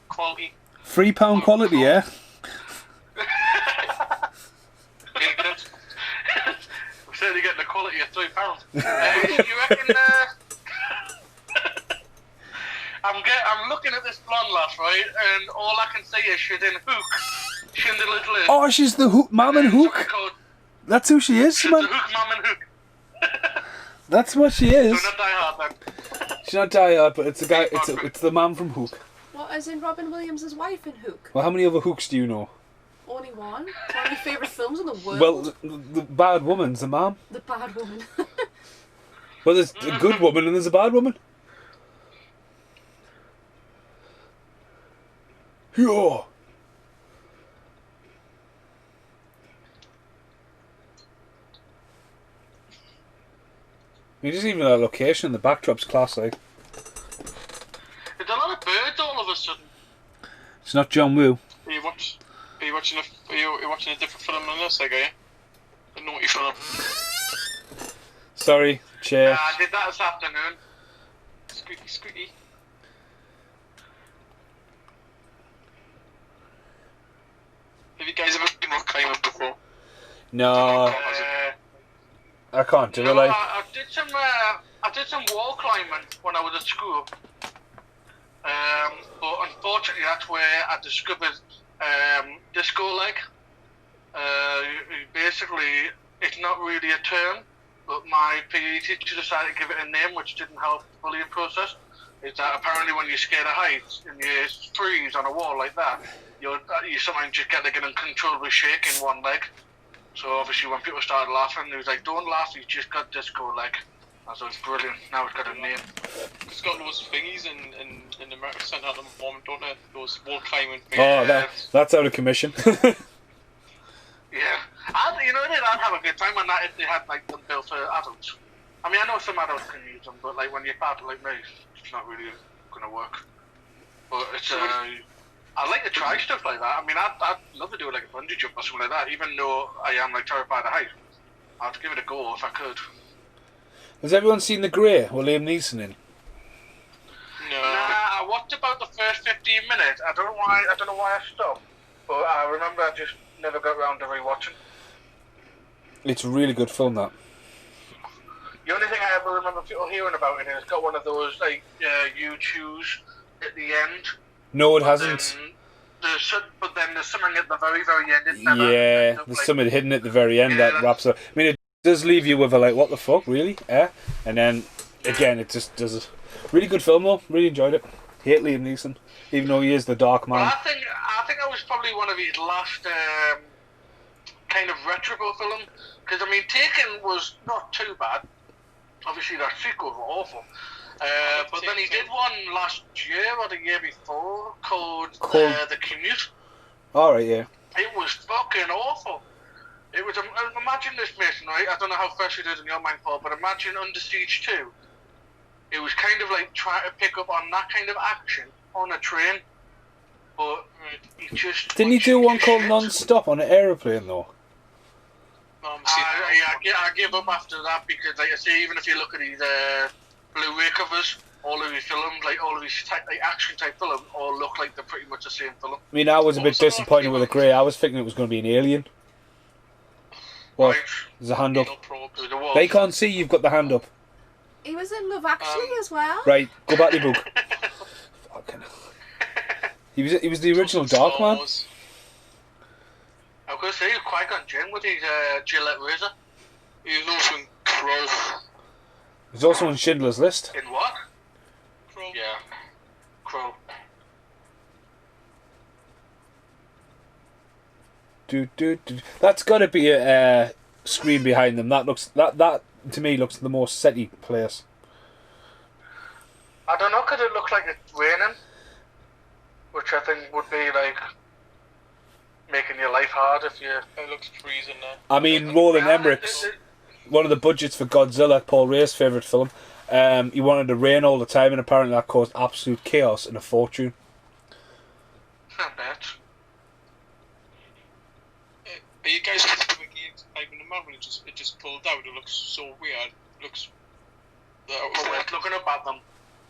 quality. £3 quality, yeah? We're certainly getting the quality of £3. You reckon? I'm looking at this blonde lass, right, and all I can see is she's in Hook, Schindler's List. Oh, she's the Hook, Mum and Hook. That's who she is, She's man. the Hook, Mum and Hook. That's what she is. So not Die Hard then. She's not Die Hard, but it's the guy. It's the man from Hook. What, as in Robin Williams' wife in Hook? Well, how many other Hooks do you know? Only one. It's one of my favourite films in the world. Well, the bad woman's the mom. The bad woman. Well, there's a good woman and there's a bad woman. Yeah. I mean, just even that location, the backdrop's classic. There's a lot of birds all of a sudden. It's not John Woo. Are you watching a different film than this, like, are you? A naughty film. Sorry, chair. I did that this afternoon. Squeaky, squeaky. Have you guys ever been rock climbing before? No, I can't do it. Like, I did some wall climbing when I was at school. But unfortunately, that's where I discovered disco leg. Basically, it's not really a term, but my PE teacher decided to give it a name, which didn't help the bullying process. Is that apparently when you're scared of heights and you freeze on a wall like that, you sometimes just get like an uncontrollable shake in one leg. So obviously, when people started laughing, he was like, "Don't laugh, you just got disco leg." And so it's brilliant. Now it's got a name. It's got those thingies in America Centre at the moment, don't they? Those wall climbing things. oh, that's out of commission. Yeah. I'd have a good time on that if they had like them built for adults. I mean, I know some adults can use them, but like when you're bad like me, it's not really going to work. But it's I like to try stuff like that. I mean, I'd love to do like a bungee jump or something like that, even though I am like terrified of height. I'd give it a go if I could. Has everyone seen The Grey with Liam Neeson in? No. Nah, I watched about the first 15 minutes. I don't know why I stopped, but I remember I just never got around to rewatching. It's a really good film, that. The only thing I ever remember people hearing about it is it's got one of those like you choose at the end. No, it hasn't. But then there's something at the very, very end. It's Yeah, there's something hidden at the very end that wraps up. I mean, it does leave you with a like, what the fuck, really? And then again, it just does a really good film though. Really enjoyed it. Hate Liam Neeson, even though he is the dark man. Well, I think I was probably one of his last kind of retro film, because I mean, Taken was not too bad. Obviously, that sequel was awful. But then he did one last year or the year before called The Commute. Alright, yeah. It was fucking awful. It was, imagine this, Mason, right? I don't know how fresh it is in your mind, Paul, but imagine Under Siege 2. It was kind of like trying to pick up on that kind of action on a train, but he just... Didn't he do one called Non-Stop on an aeroplane, though? I give up after that, because, like I say, even if you look at his Blu-ray covers, all of his films, like all of his action-type films, all look like they're pretty much the same film. I mean, I was a bit disappointed with The Grey. I was thinking it was going to be an alien. What? Right. There's a hand up. They can't see you've got the hand up. He was in Love Actually as well. Right, go back to your book. Fucking hell. He was the original Dark Man. I was going to say, Qui-Gon Jinn with his Gillette razor. He was also in Crow. He's also on Schindler's List. In what? Crow. Yeah. Crow. That's got to be a screen behind them. That to me looks the most setty place. I don't know, because it looks like it's raining, which I think would be like making your life hard if you... It looks freezing now. I mean, Roland Emmerich's, one of the budgets for Godzilla, Paul Ray's favourite film, he wanted to rain all the time, and apparently that caused absolute chaos and a fortune. I bet. Are you guys typing the map when it just pulled out? It looks so weird. It looks... We're looking up at them.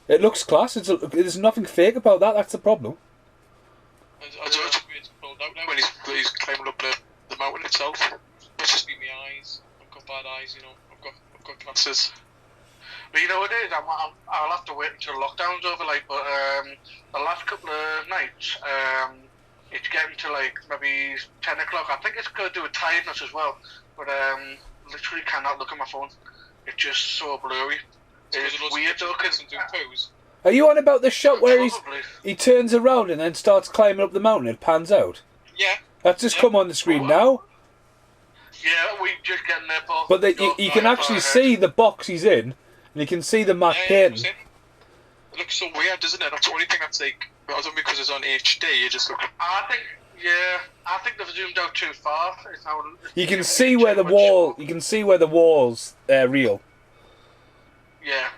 It looks class. There's nothing fake about that. That's the problem. I don't know if it's pulled out now when he's climbing up the mountain itself. It's just been my eyes. I've got bad eyes, you know. I've got glasses. But you know what it is? I'll have to wait until lockdown's over. Like, but the last couple of nights, it's getting to like maybe 10 o'clock. I think it's going to do with tiredness as well. But literally cannot look at my phone. It's just so blurry. It's weird though. Are you on about the shot where he turns around and then starts climbing up the mountain and pans out? Yeah. That's just come on the screen now. Yeah, we just getting there, Paul. But you can actually see the box he's in, and you can see the Mac Payton. It looks so weird, doesn't it? That's the only thing that's like, because it's on HD, it just looks... I think they've zoomed out too far. You can see where the wall. You can see where the walls real. Yeah.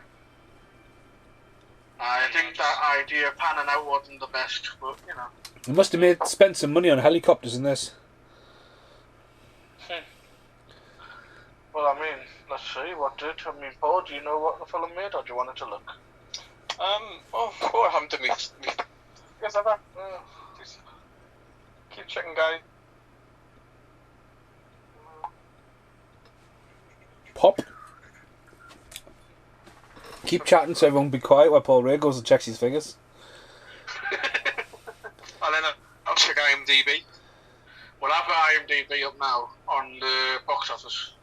I think that idea of panning out wasn't the best, but you know. They must have spent some money on helicopters in this. Well, I mean, let's see what did. I mean, Paul, do you know what the film made, or do you want it to look? What happened to me? Yes, ever. Just keep checking, guys. Pop. Keep chatting so everyone be quiet while Paul Ray goes and checks his figures. And then I'll check IMDb. Well, I've got IMDb up now on the box office.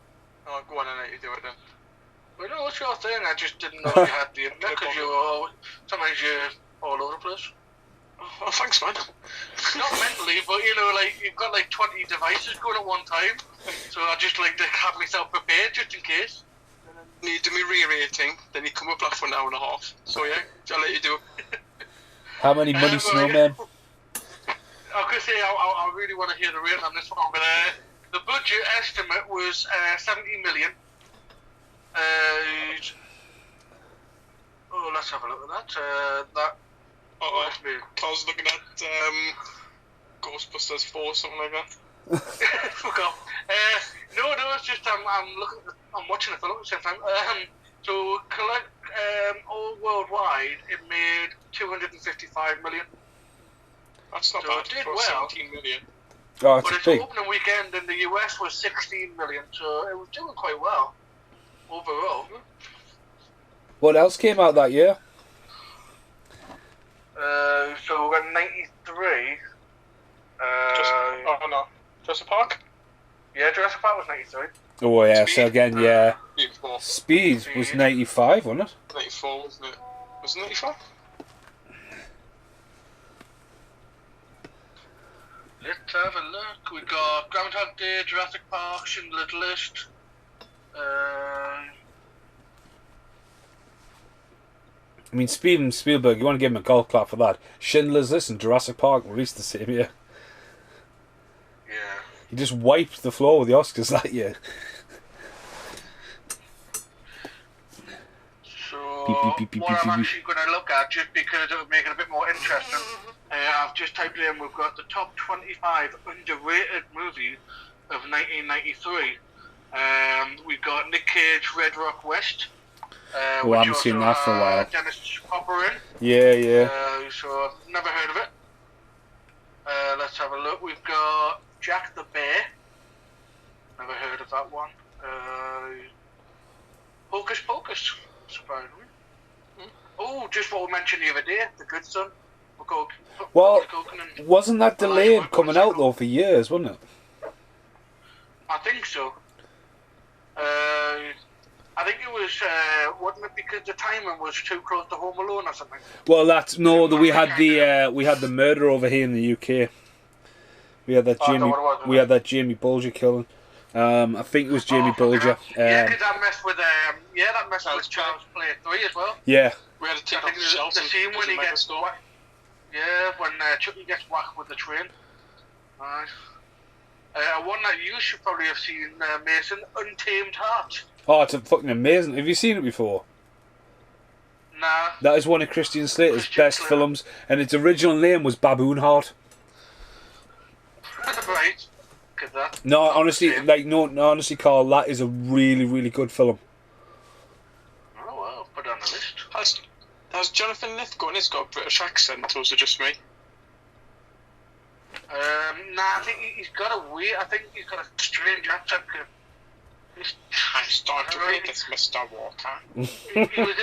Oh, go on and let you do it then. Well, no, what's your thing? I just didn't know you had the internet because sometimes you're all over the place. Oh, thanks, man. Not mentally, but you know, like you've got like 20 devices going at one time, so I just like to have myself prepared just in case. You do me re-rating, then you come up like for an hour and a half. So yeah, I'll let you do it. How many money snowmen? I was going to say, I really want to hear the rating on this one, but the budget estimate was 70 million. Let's have a look at that. Carl's looking at Ghostbusters 4, something like that. Fuck off. No, it's just I'm watching the film at the same time. So all worldwide, it made 255 million. That's not bad. It did well. 17 million. Oh, but its opening weekend in the US was 16 million, so it was doing quite well overall. What else came out that year? So we got 93. Jurassic Park? Yeah, Jurassic Park was 93. Oh yeah, Speed? so again, yeah. Speed was 95, wasn't it? 94, wasn't it? Was it 95? Let's have a look. We got Groundhog Day, Jurassic Park, Schindler's List. I mean, Steven Spielberg, you want to give him a golf clap for that. Schindler's List and Jurassic Park released the same year. Yeah. He just wiped the floor with the Oscars that year. So, what I'm actually going to look at, just because it would make it a bit more interesting, I've just typed in, we've got the top 25 underrated movies of 1993. We've got Nick Cage, Red Rock West. I haven't seen that for a while. Dennis Hopper in. Yeah. So I've never heard of it. Let's have a look. We've got Jack the Bear. Never heard of that one. Hocus Pocus. Surprisingly. Oh, just what we mentioned the other day, The Good Son. Well, wasn't that delayed coming out though for years, wasn't it? I think so. I think it was, wasn't it because the timing was too close to Home Alone or something? Well, we had the murder over here in the UK. We had that Jamie Bulger killing. I think it was Jamie Bulger. Yeah, because that messed with Charles Play 3 as well. Yeah. We had to take off the scene when he gets whacked. Yeah, when Chucky gets whacked with the train. Nice. One that you should probably have seen, Mason, Untamed Heart. Oh, it's fucking amazing. Have you seen it before? Nah. That is one of Christian Slater's best films, and its original name was Baboon Heart. Right. Get that. No, honestly, Carl, that is a really, really good film. Oh well, put it on the list. Has Jonathan Lithgow in it got a British accent, or is it just me? Nah, I think he's got a weird. I think he's got a strange accent. I'm starting to think it's Mr. Walker. He was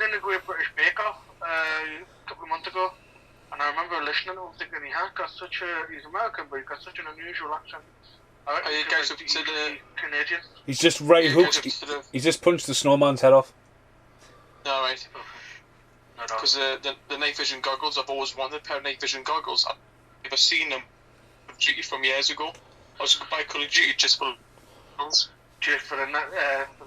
in the Great British Bake Off a couple of months ago, and I remember listening to him thinking he's American, but he's got such an unusual accent. Are you guys up to the Canadian? He's just right hooked. He's just punched the snowman's head off. No, right. Because the night vision goggles, I've always wanted a pair of night vision goggles. I've never seen them. Call of Duty from years ago. I was going to buy Call of Duty just for goggles. Just for the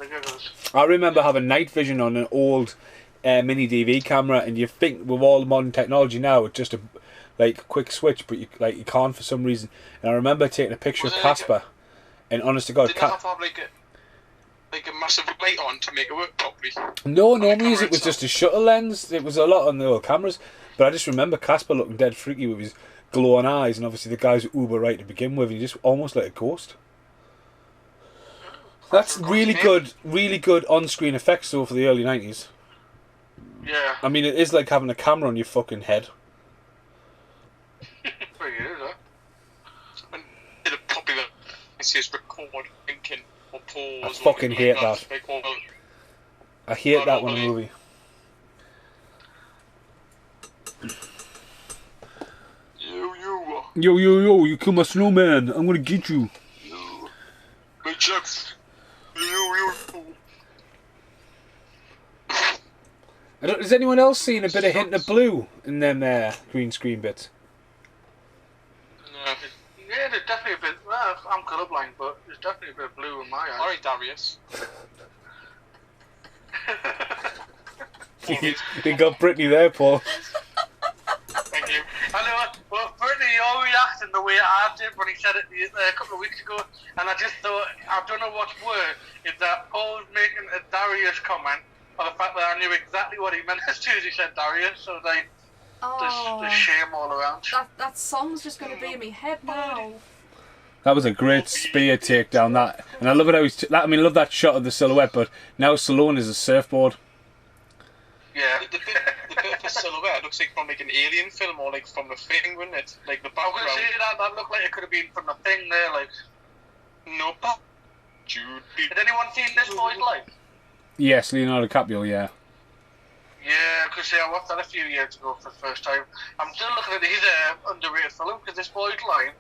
goggles. I remember having night vision on an old mini DV camera, and you think with all the modern technology now, it's just a quick switch, but you can't for some reason. And I remember taking a picture of Casper, and honest to God, did they have to have like a massive light on to make it work properly? No, music was just a shutter lens. It was a lot on the old cameras, but I just remember Casper looking dead freaky with his glowing eyes, and obviously the guys were uber right to begin with, and he just almost like a ghost. That's really good on-screen effects though for the early 90s. Yeah. I mean, it is like having a camera on your fucking head. Pretty good, huh? And did a popular record thinking or pause. I fucking hate that. I hate that one in a movie. Yo, you kill my snowman. I'm gonna get you. Hey, Jeff. Has anyone else seen a bit of hint of blue in them green screen bits? No. Yeah, there's definitely a bit. Well, I'm colourblind, but there's definitely a bit of blue in my eyes. Alright, Darius. You got Brittany there, Paul. Thank you. I know. Well, Brittany, all reacting the way I did when he said it a couple of weeks ago, and I just thought, I don't know what's worse, is that Paul was making a Darius comment, or the fact that I knew exactly what he meant as soon as he said Darius, so like, there's shame all around. That song's just going to be in my head now. That was a great spear takedown, that, and I love it how he's. I love that shot of the silhouette, but now Stallone is a surfboard. Yeah. The bit of the silhouette looks like from like an alien film or like from The Thing, wouldn't it? Like the background. I was going to say that looked like it could have been from The Thing there, like. No, but Had anyone seen this boy's life? Yes, Leonardo DiCaprio, yeah. Yeah, because I watched that a few years ago for the first time. I'm still looking at his underrated film, because this boy's line.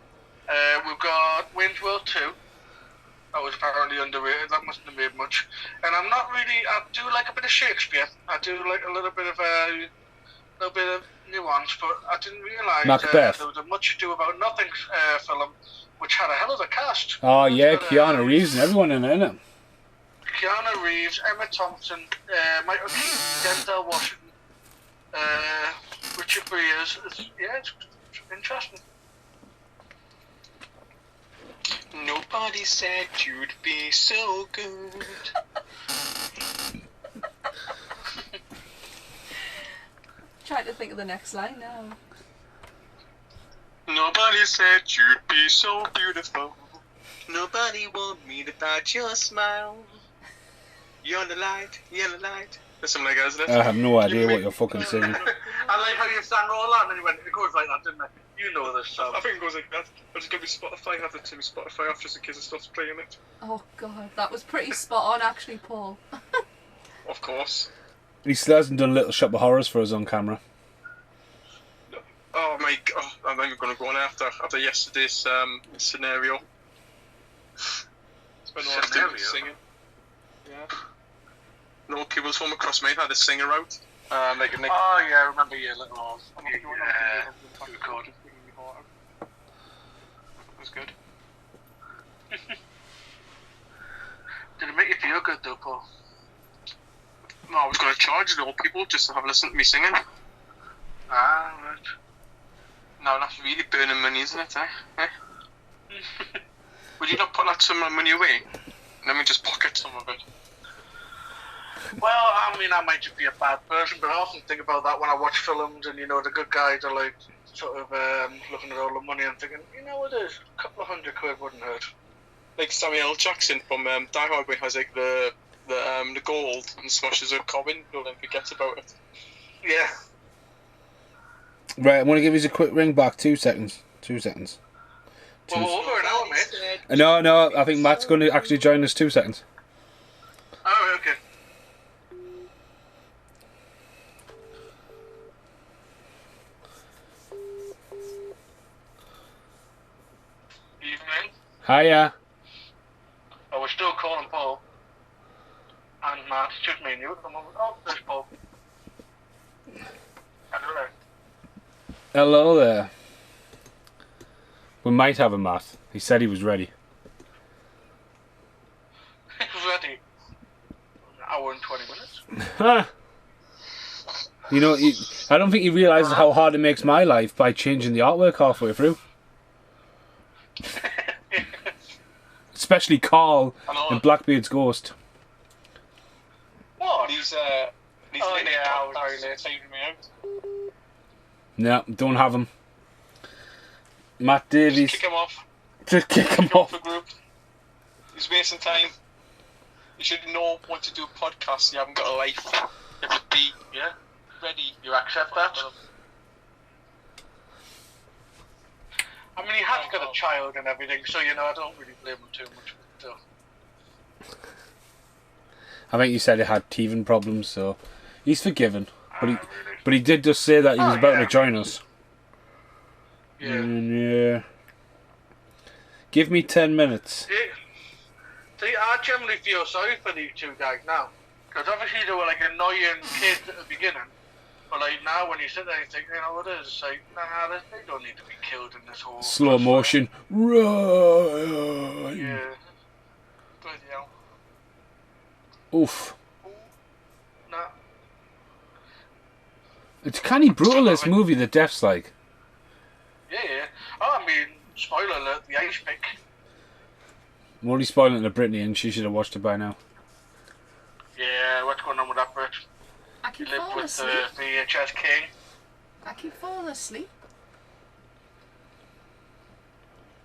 We've got Wayne's World 2. That was apparently underrated. That mustn't have made much. And I'm not really. I do like a bit of Shakespeare. I do like a little bit of nuance, but I didn't realise there was a Much Ado About Nothing film, which had a hell of a cast. Oh yeah, Keanu Reeves and everyone in it, innit? Keanu Reeves, Emma Thompson, Michael Keaton, Denzel Washington, Richard Breers. It's interesting. Nobody said you'd be so good. Trying to think of the next line now. Nobody said you'd be so beautiful. Nobody warned me about your smile. You're the light, you're the light. There's something like that, isn't it? I have no idea what you're fucking saying. I like how you sang all that, and then you went, it goes like that, didn't it? You know this song. I think it goes like that. I'm just going to be Spotify, have to turn my Spotify off just in case it stops playing it. Oh god, that was pretty spot on actually, Paul. Of course. He still hasn't done Little Shop of Horrors for us on camera. Oh my god, I'm not even going to go on after yesterday's scenario. Spent all day singing. Yeah. No people's home across me had a singer out. Like a Nick. Oh yeah, I remember your little old. Yeah. It was good. Did it make you feel good though, Paul? No, I was going to charge the old people just to have a listen to me singing. Ah, right. No, that's really burning money, isn't it, eh? Would you not put that some money away? Let me just pocket some of it. Well, I mean, I might just be a bad person, but I often think about that when I watch films, and the good guys are like sort of looking at all the money and thinking, what is a couple of £100 wouldn't hurt. Like Samuel L. Jackson from Die Hard, where he has like the gold and smashes a car window and forgets about it. Yeah. Right, I'm going to give you a quick ring back. 2 seconds. 2 seconds. Well, over an hour, mate. No, I think Matt's going to actually join us. 2 seconds. Oh, okay. Evening. Hiya. I was still calling Paul. And Matt, it's just me and you at the moment. Oh, there's Paul. Hello. Hello there. We might have a Matt. He said he was ready. He's ready. An hour and 20 minutes. Ha! You know, I don't think he realises how hard it makes my life by changing the artwork halfway through. Especially Carl and Blackbeard's Ghost. What? He's I was very late. saving me out. No, don't have him. Matt Davies. Just kick him off. Just kick him Kick him off off. the group. He's wasting time. You should know what to do podcasts. You haven't got a life. You have to be ready. You accept that? I mean, he has got a child and everything, so, you know, I don't really blame him too much. But, I think you said he had teething problems, so he's forgiven. But he did just say that he was about to join us. yeah. Yeah. Give me 10 minutes. See, I generally feel sorry for these two guys now. Because obviously they were like annoying kids at the beginning. But like now when you sit there and think, you know what it is, it's like, nah, they don't need to be killed in this whole... Slow motion. Run. Yeah. Bloody hell. Oof. Nah. It's kind of brutal, this movie, the death's like. Yeah. Oh, I mean, spoiler alert, the ice pick. I'm only spoiling it to Brittany, and she should have watched it by now. Yeah, what's going on with that, Brit? I keep You live falling with asleep. the VHS king. I keep falling asleep.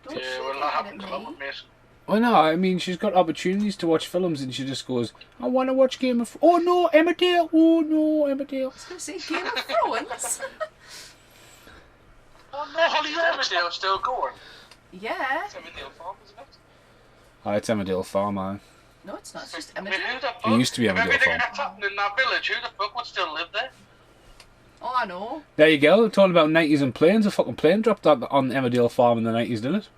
Don't Yeah, shake well, your that head happens a at lot me. with Mason. Well, no, I mean, she's got opportunities to watch films, and she just goes, I want to watch Game of... Oh, no, Emmerdale. Oh, no, Emmerdale. I was going to say Game of Thrones. Oh no, Holly Emmerdale's still going. Yeah. Emmerdale Farm, isn't it? Oh, it's Emmerdale Farm, aye. No, it's not. It's just I mean, Emmerdale. who the fuck? It used to be If Emmerdale everything Farm. that's happening in that village, who the fuck would still live there? Oh, I know. There you go, talking about 90s and planes. A fucking plane dropped on Emmerdale Farm in the 90s, didn't it?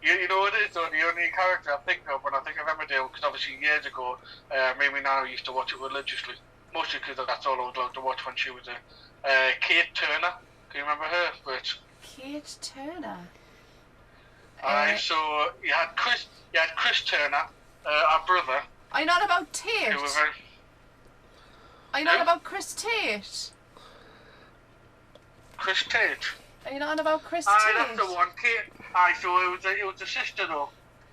You know what it is though, the only character I think of when I think of Emmerdale, because obviously years ago, maybe now I used to watch it religiously, mostly because that's all I was allowed to watch when she was there. Kate Turner, can you remember her? But, Kate Turner. so you had Chris Turner, our brother, Are you not about Tate? who were very... Are you not Who? about Chris Tate? Chris Tate. Are you not about Chris Aye, Tate? that's the one, Kate. Aye, so it was the sister though.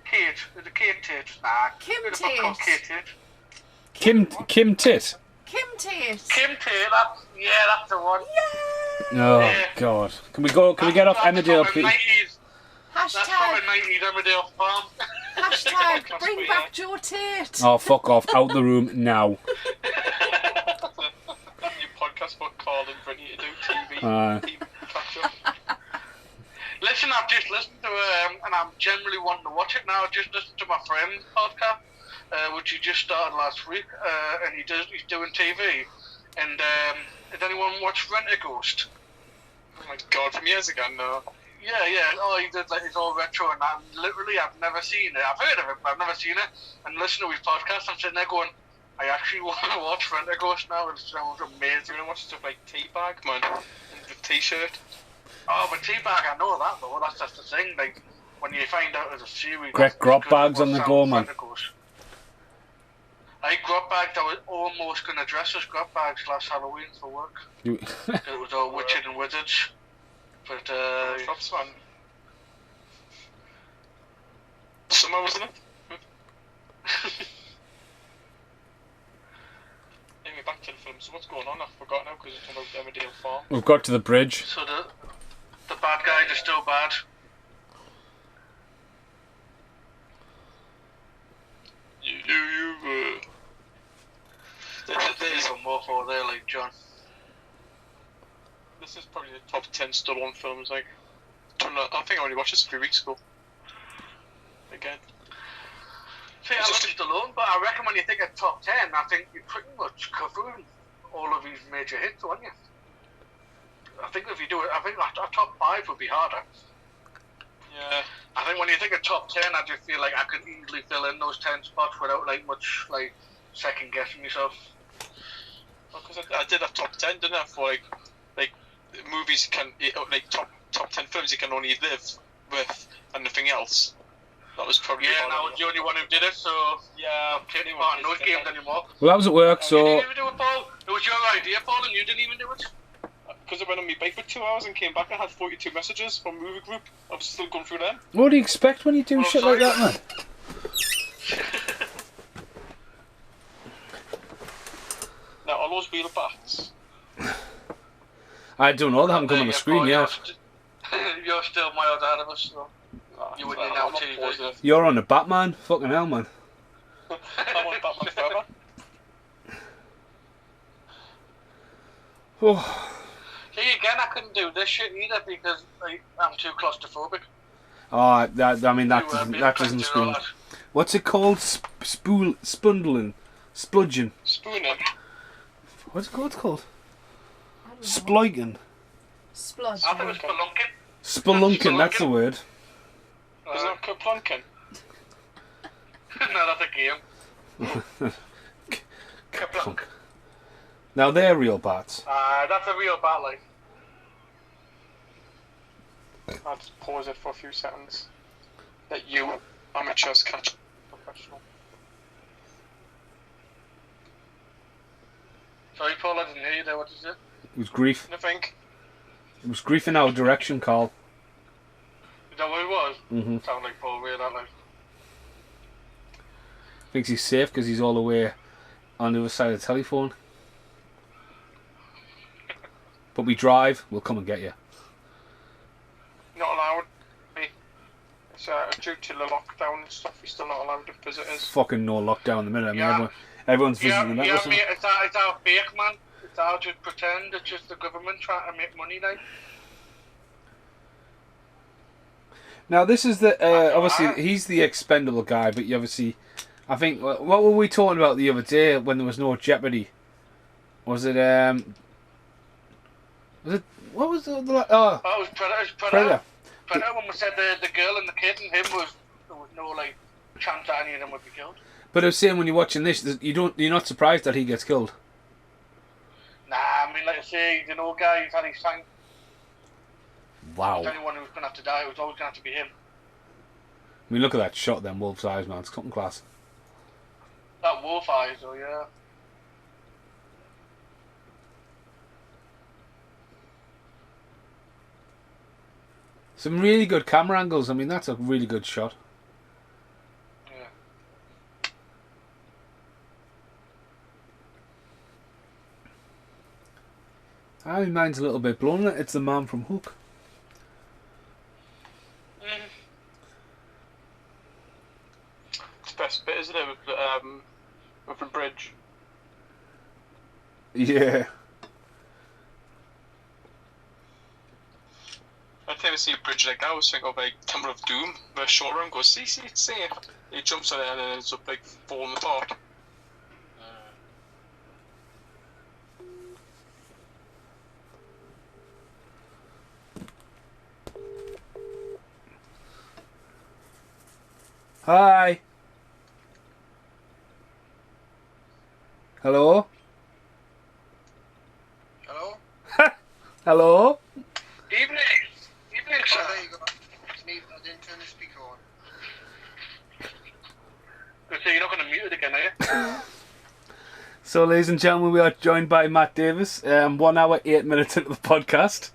Kate, it was a Kate Tate. Nah, Kim who the fuck called Tate. Kate Tate? Kim Tit. Kim Tate. Kim Tate, that's the one. Oh, Yeah. God. Can we get off That's Emmerdale, from a please? 90s, that's from Hashtag, a 90s Emmerdale farm. hashtag, bring back Joe Tate. Oh, fuck off. Out the room now. New podcast about Carl and Brittany to do TV. Aye. TV catch up. Listen, I've just listened to and I'm generally wanting to watch it now. I just listened to my friend's podcast, which he just started last week, and he's doing TV. And did anyone watch Rent-A-Ghost? Oh my god, from years ago, no. Yeah. Oh, he did like it's all retro, and literally I've never seen it. I've heard of it, but I've never seen it. And listening to his podcast, I'm sitting there going, I actually want to watch Rent-A-Ghost now. It sounds amazing. You want to watch stuff like Teabag, man? And the T-shirt. Oh, but Teabag, I know that though. That's just the thing. Like when you find out there's a series. Greg Grop bags on the go, man. I grub bags. I was almost gonna dress as grub bags last Halloween for work. You... It was all witches and wizards. But Shops, man. Summer, wasn't it? Anyway, back to the film. So what's going on? I forgot now because it's talking about Emmerdale Farm. We've got to the bridge. so the bad guys are still bad. You. There's a more for there, like John. This is probably the top 10 Stallone films. Like, I think I only watched this 3 weeks ago. Again. See, I love Stallone, but I reckon when you think of top 10, I think you're pretty much covering all of his major hits, aren't you? I think if you do it, I think a top 5 would be harder. Yeah. I think when you think of top 10, I just feel like I could easily fill in those 10 spots without like much like second guessing myself. Because I did a top 10, didn't I? For like movies can like top 10 films you can only live with and nothing else. That was probably and I was the only one who did it, so yeah, I'm taking part in those games anymore. Well, that was at work, You so didn't even do it, Paul. It was your idea, Paul, and you didn't even do it. Because I went on my bike for 2 hours and came back and had 42 messages from movie group. I was still going through them. what do you expect when you do shit like that, man? Now, are those real bats? I don't know. They haven't come on the screen yet. You're still miles out of us, so you wouldn't know I'm not TV. positive. You're on the Batman. Fucking hell, man. I want Batman forever. Oh. See, again, I couldn't do this shit either because I'm too claustrophobic. Oh, that doesn't do scream. all that. What's it called? Spundling? Spludging? Spooning. What's it called? I don't know. Sploiking? Spludge. I think it was spelunking. Spelunking, that's the word. Is that Kerplunkin? No, that's a game. Kaplunk. Now they're real bats. That's a real bat, like. I'll just pause it for a few seconds. Let you amateurs catch professional. Sorry, Paul, I didn't hear you there. What did you say? It was grief. Nothing. It was grief in our direction, Carl. Is that what it was? Mm-hmm. Sound like Paul Weir, that like. Thinks he's safe because he's all the way on the other side of the telephone. But we drive, we'll come and get you. Not allowed. It's due to the lockdown and stuff. You're still not allowed to visitors. Fucking no lockdown in the minute. I mean, Yeah. everyone's visiting the Yeah, metal. mate, it's our fake, man. It's our just pretend. It's just the government trying to make money, like. Now this is the obviously he's the expendable guy, but you obviously, I think what were we talking about the other day when there was no Jeopardy? Was it what was the Oh, it was Predator. Predator. Predator, when we said the girl and the kid and him there was no like chance that any of them would be killed. But I was saying when you're watching this, you're not surprised that he gets killed. Nah, I mean, like I say, he's an old guy. He's had his time. Wow. If anyone who was going to have to die, it was always going to have to be him. I mean, look at that shot, then wolf's eyes, man. It's something class. That wolf eyes, though, yeah. Some really good camera angles. I mean, that's a really good shot. Yeah. I mean, mine's a little bit blown. It's the man from Hook. It's the best bit, isn't it? With the bridge. Yeah. I'd never see a bridge like that. I was thinking of like Temple of Doom, where short run goes, see, it's safe. He jumps on it and then ends up like falling apart. Hi. Hello. Hello? Hello. Evening, sir. Oh, there you go. I didn't turn the speaker on. Good, so you're not going to mute it again, are you? So, ladies and gentlemen, we are joined by Matt Davis. 1 hour, 8 minutes into the podcast.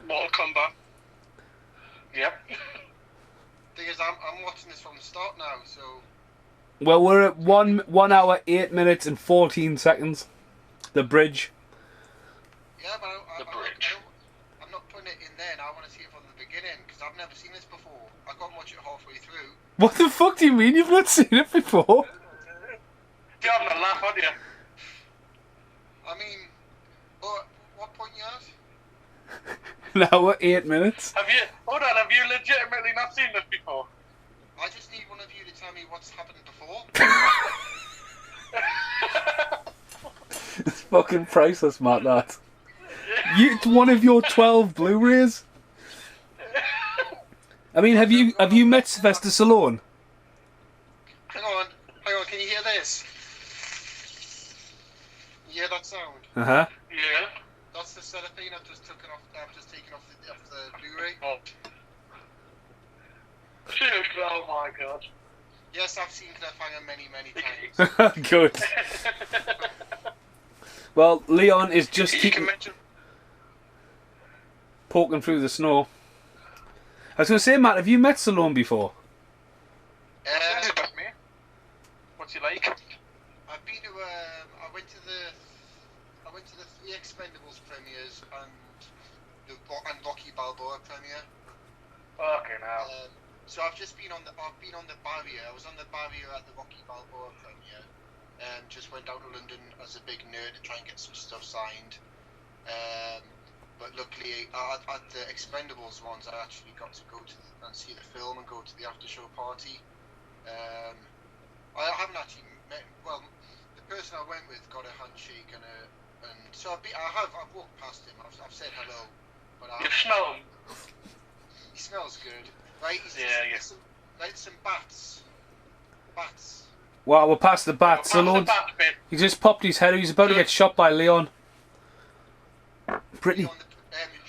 Mortal Kombat. Yep. Thing is, I'm watching this from the start now, so Well, we're at 1 hour, 8 minutes and 14 seconds. The bridge. yeah, but bridge. I'm not putting it in there. I want to see it from the beginning because I've never seen this before. I got to watch it halfway through. What the fuck do you mean you've not seen it before? You're having a laugh, aren't you? I mean, but An hour, 8 minutes. Have you legitimately not seen this before? I just need one of you to tell me what's happened before. It's fucking priceless, Matt, that. It's one of your 12 Blu-rays. I mean, have you met Sylvester Stallone? Hang on, can you hear this? You hear that sound? Uh-huh. Yeah. That's the cellophane I've just taken off the Blu-ray. Oh. Oh my god. Yes, I've seen Cliffhanger many times. Good. Well, Leon is just keeping poking through the snow. I was going to say, Matt, have you met Stallone before? What's he like? I've been to I went to the 3 Expendables premieres and Rocky Balboa premiere. Okay, now. So I've been on the barrier. I was on the barrier at the Rocky Balboa premiere. Just went down to London as a big nerd to try and get some stuff signed. But luckily, at the Expendables ones, I actually got to go and see the film and go to the after show party. I haven't actually met. Well, the person I went with got a handshake and so I've walked past him. I've said hello, but You've smelled him. He smells good, right? Some bats. Bats. Well, we're past the bat. Stallone. He just popped his head. He's about to get shot by Leon. Pretty.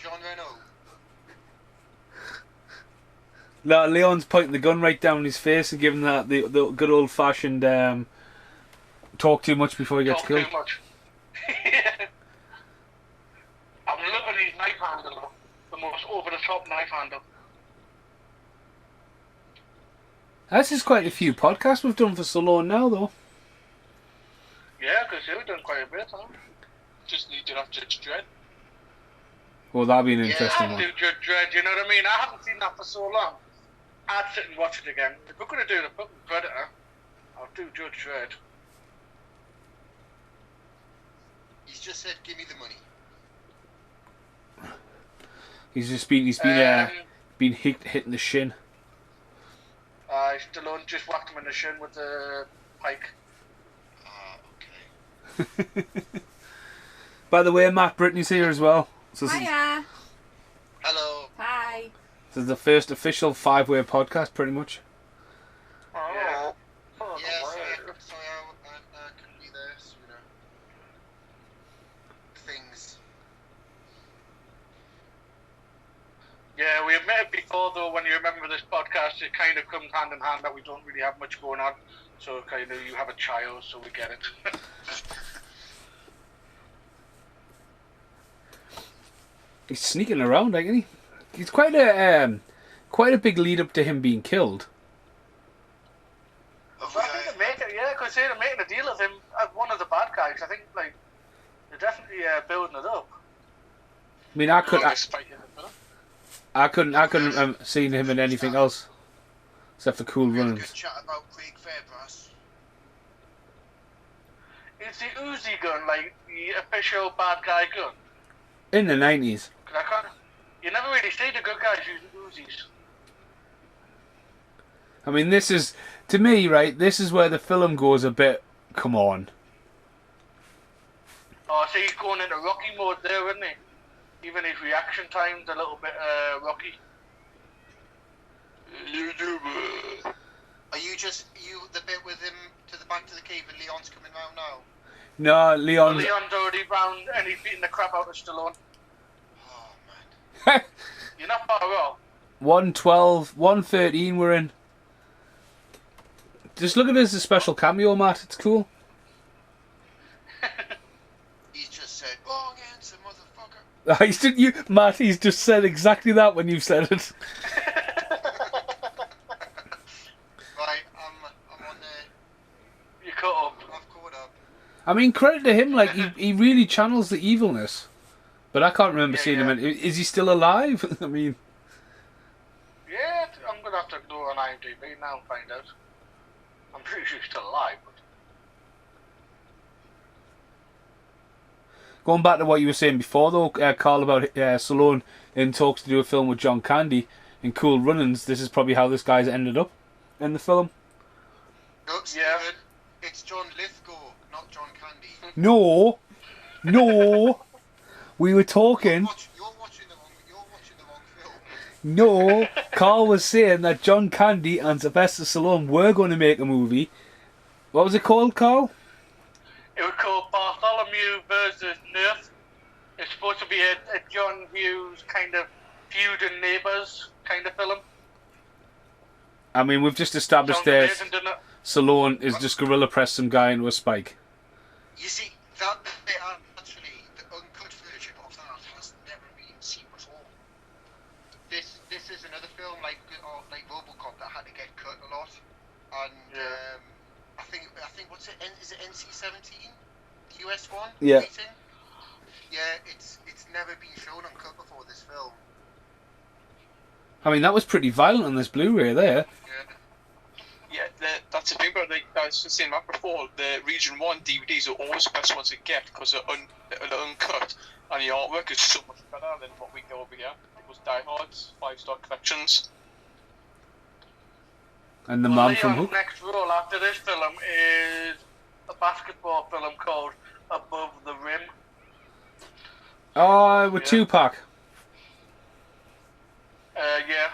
Jean Reno. No, Leon's pointing the gun right down his face and giving that the good old fashioned talk too much before he gets killed. Too much. I'm loving his knife handle. The most over the top knife handle. This is quite a few podcasts we've done for Stallone now, though. Yeah, because you've done quite a bit, huh? Just need to have Judge Dredd. Well, that'd be an interesting I'd one. do Judge Dredd, you know what I mean? I haven't seen that for so long. I'd sit and watch it again. If we're going to do the fucking Predator, I'll do Judge Dredd. He's just said, "Give me the money." He's been hitting the shin. Stallone just whacked him in the shin with the pike. Okay. By the way, Matt, Brittany's here as well. So Hiya. Hello. Hi. This is the first official 5-way podcast, pretty much. Oh. Yeah. Oh, Sorry, I couldn't be there. So, things. Yeah, we admitted before, though, when you remember this podcast, it kind of comes hand in hand that we don't really have much going on. So, kind of, you have a child, so we get it. He's sneaking around, isn't he? He's quite a big lead up to him being killed. I think they make it, yeah, because they're making a deal of him as one of the bad guys. I think, like, they're definitely building it up. I mean, I couldn't have seen him in anything else except for Cool We had a Runnings. good chat about Craig Fairbrass. Is the Uzi gun like the official bad guy gun? In the 90s. Because you never really see the good guys using Uzis. I mean, this is, to me, right, this is where the film goes a bit, come on. Oh, so he's going into Rocky mode there, isn't he? Even his reaction time's a little bit Rocky. Are you the bit with him to the back to the cave and Leon's coming round now? No, Leon's already round and he's beating the crap out of Stallone. Oh man. You're not far off. 112, 113 we're in. Just look at this as a special cameo, Matt. It's cool. He's just said, "Wrong answer, motherfucker." Matt, he's just said exactly that when you've said it. Right, I'm on there. You caught up. I've caught up. I mean, credit to him, like, he really channels the evilness. But I can't remember seeing him. Is he still alive? I mean... Yeah, I'm going to have to go on IMDb now and find out. I'm pretty sure he's still alive. Going back to what you were saying before, though, Carl, about Stallone in talks to do a film with John Candy in Cool Runnings. This is probably how this guy's ended up in the film. No, Stephen, it's John Lithgow, not John Candy. No, we were talking. You're watching the wrong film. No, Carl was saying that John Candy and Sylvester Stallone were going to make a movie. What was it called, Carl? It was called Bartholomew versus Nerf. It's supposed to be a John Hughes kind of feuding neighbours kind of film. I mean, we've just established there Stallone is just gorilla press some guy into a spike. You see, that bit actually, the uncut version of that has never been seen before. This is another film like RoboCop that had to get cut a lot, and I think what's it? Is it NC-17? The US one? Yeah. Rating? Yeah, it's never been shown uncut before this film. I mean, that was pretty violent on this Blu-ray there. Yeah, that's the thing about, like I was saying that before, the Region 1 DVDs are always the best ones to get because they're uncut and the artwork is so much better than what we get over here. It was Die Hard's 5-star collections. And the man from Leon's Hook. next role after this film is a basketball film called Above the Rim. Oh, with Tupac. Yeah.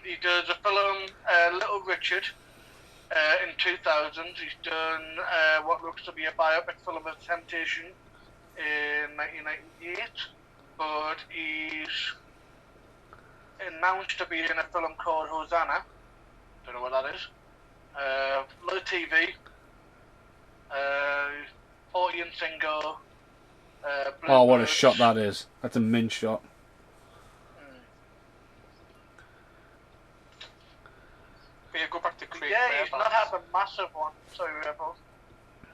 He does a film, Little Richard, in 2000. He's done what looks to be a biopic film of Temptation in 1998. But he's announced to be in a film called Hosanna. Don't know what that is. Low TV. Audience Single. Oh, what a shot that is. That's a mint shot. Yeah, go back to Craig. Yeah, he's not had a massive one. Sorry, Rebel.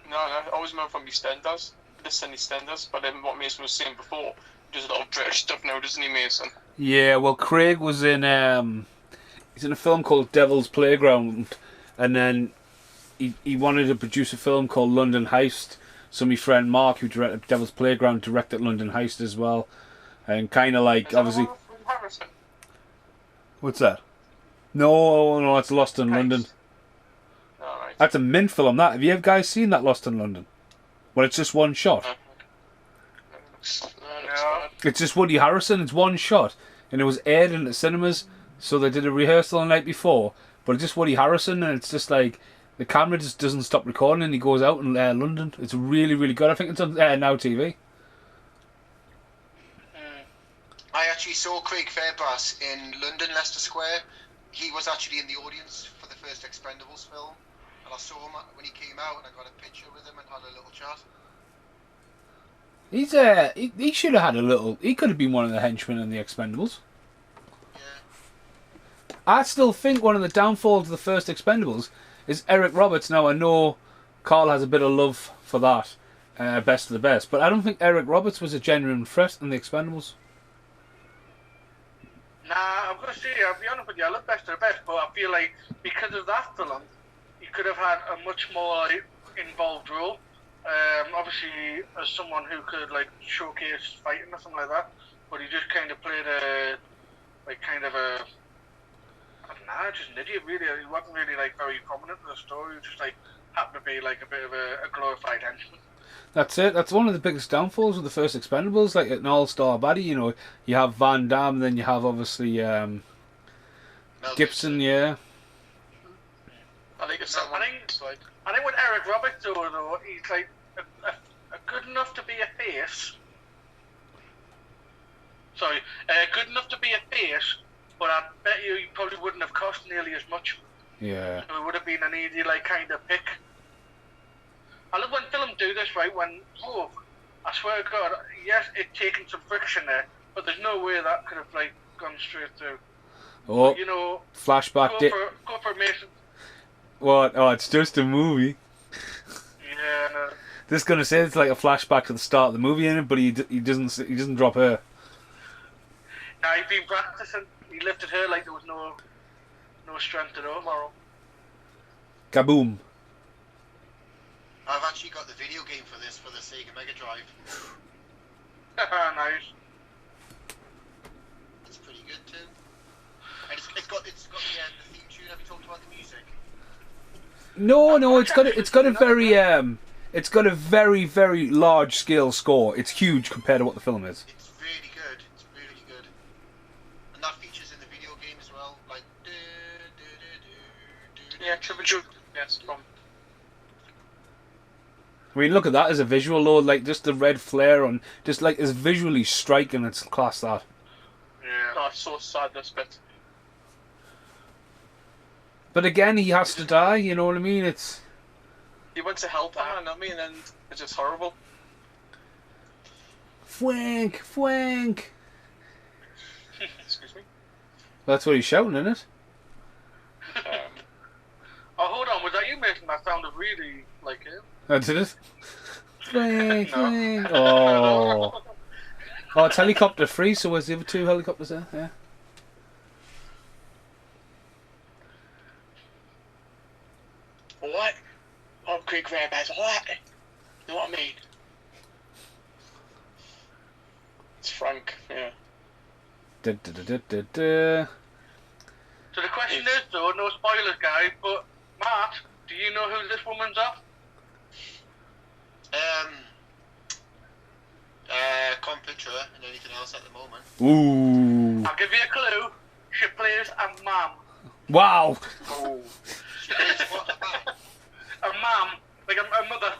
No, I always remember from EastEnders, EastEnders, but then what Mason was saying before, he does a lot of British stuff now, doesn't he, Mason? Yeah, well, Craig was in he's in a film called Devil's Playground, and then he wanted to produce a film called London Heist. So my friend Mark, who directed Devil's Playground, directed London Heist as well, and kind of like obviously. What's that? No, it's Lost in London. Alright. That's a mint film. That have you guys seen that Lost in London? Well, it's just one shot. It's just Woody Harrison. It's one shot, and it was aired in the cinemas. So they did a rehearsal the night before, but it's just Woody Harrison, and it's just like the camera just doesn't stop recording, and he goes out in London. It's really, really good. I think it's on Now TV. I actually saw Craig Fairbrass in London, Leicester Square. He was actually in the audience for the first Expendables film, and I saw him when he came out, and I got a picture with him and had a little chat. He should have had a little. He could have been one of the henchmen in the Expendables. Yeah. I still think one of the downfalls of the first Expendables is Eric Roberts. Now I know Carl has a bit of love for that, Best of the Best, but I don't think Eric Roberts was a genuine threat in the Expendables. Nah, I'm going to say, I'll be honest with you, I love Best of the Best, but I feel like because of that film, he could have had a much more involved role. Obviously, as someone who could like showcase fighting or something like that, but he just kind of played I don't know, just an idiot really. He wasn't really like very prominent in the story. He just like happened to be like a bit of a glorified henchman. That's it. That's one of the biggest downfalls of the first Expendables. Like an all-star baddie, you know, you have Van Damme, then you have obviously Gibson. Yeah. I think it's I think with Eric Roberts though, he's like a good enough to be a face. Sorry, good enough to be a face, but I bet you he probably wouldn't have cost nearly as much. Yeah. So it would have been an easy like kind of pick. I love when films do this, right? When I swear to God, yes, it's taken some friction there, but there's no way that could have like gone straight through. Oh, you know, flashback. Go for Mason. What? Oh, it's just a movie. Yeah. No. Just gonna say it's like a flashback to the start of the movie in it, but he doesn't drop her. Now he's been practicing. He lifted her like there was no strength at all. Kaboom. I've actually got the video game for this for the Sega Mega Drive. Nice. It's pretty good too. And it's got the theme tune. Have you talked about the music? No, it's got a very, very large scale score. It's huge compared to what the film is. It's really good. It's really good. And that features in the video game as well. Like Yeah, Triple J. Yes, from. I mean, look at that as a visual, though. Like, just the red flare on, just like, it's visually striking. It's class that. Yeah. Oh, it's so sad, this bit. But again, he has to die. You know what I mean? It's. He went to help her, and it's just horrible. Fwank. Excuse me. That's what he's shouting, isn't it? Oh, hold on. Was that you making that sound of really like it? That's it. Fwank. No. Oh, it's helicopter free. So where's the other two helicopters there? Yeah. What? I'm quick grab as what? You know what I mean? It's Frank, yeah. Da. So the question is, though, no spoilers, guys, but Matt, do you know who this woman's of? Can't picture her and anything else at the moment. Ooh. I'll give you a clue. She plays a mum. Wow. Oh. She plays what? A man? A mum, like a mother.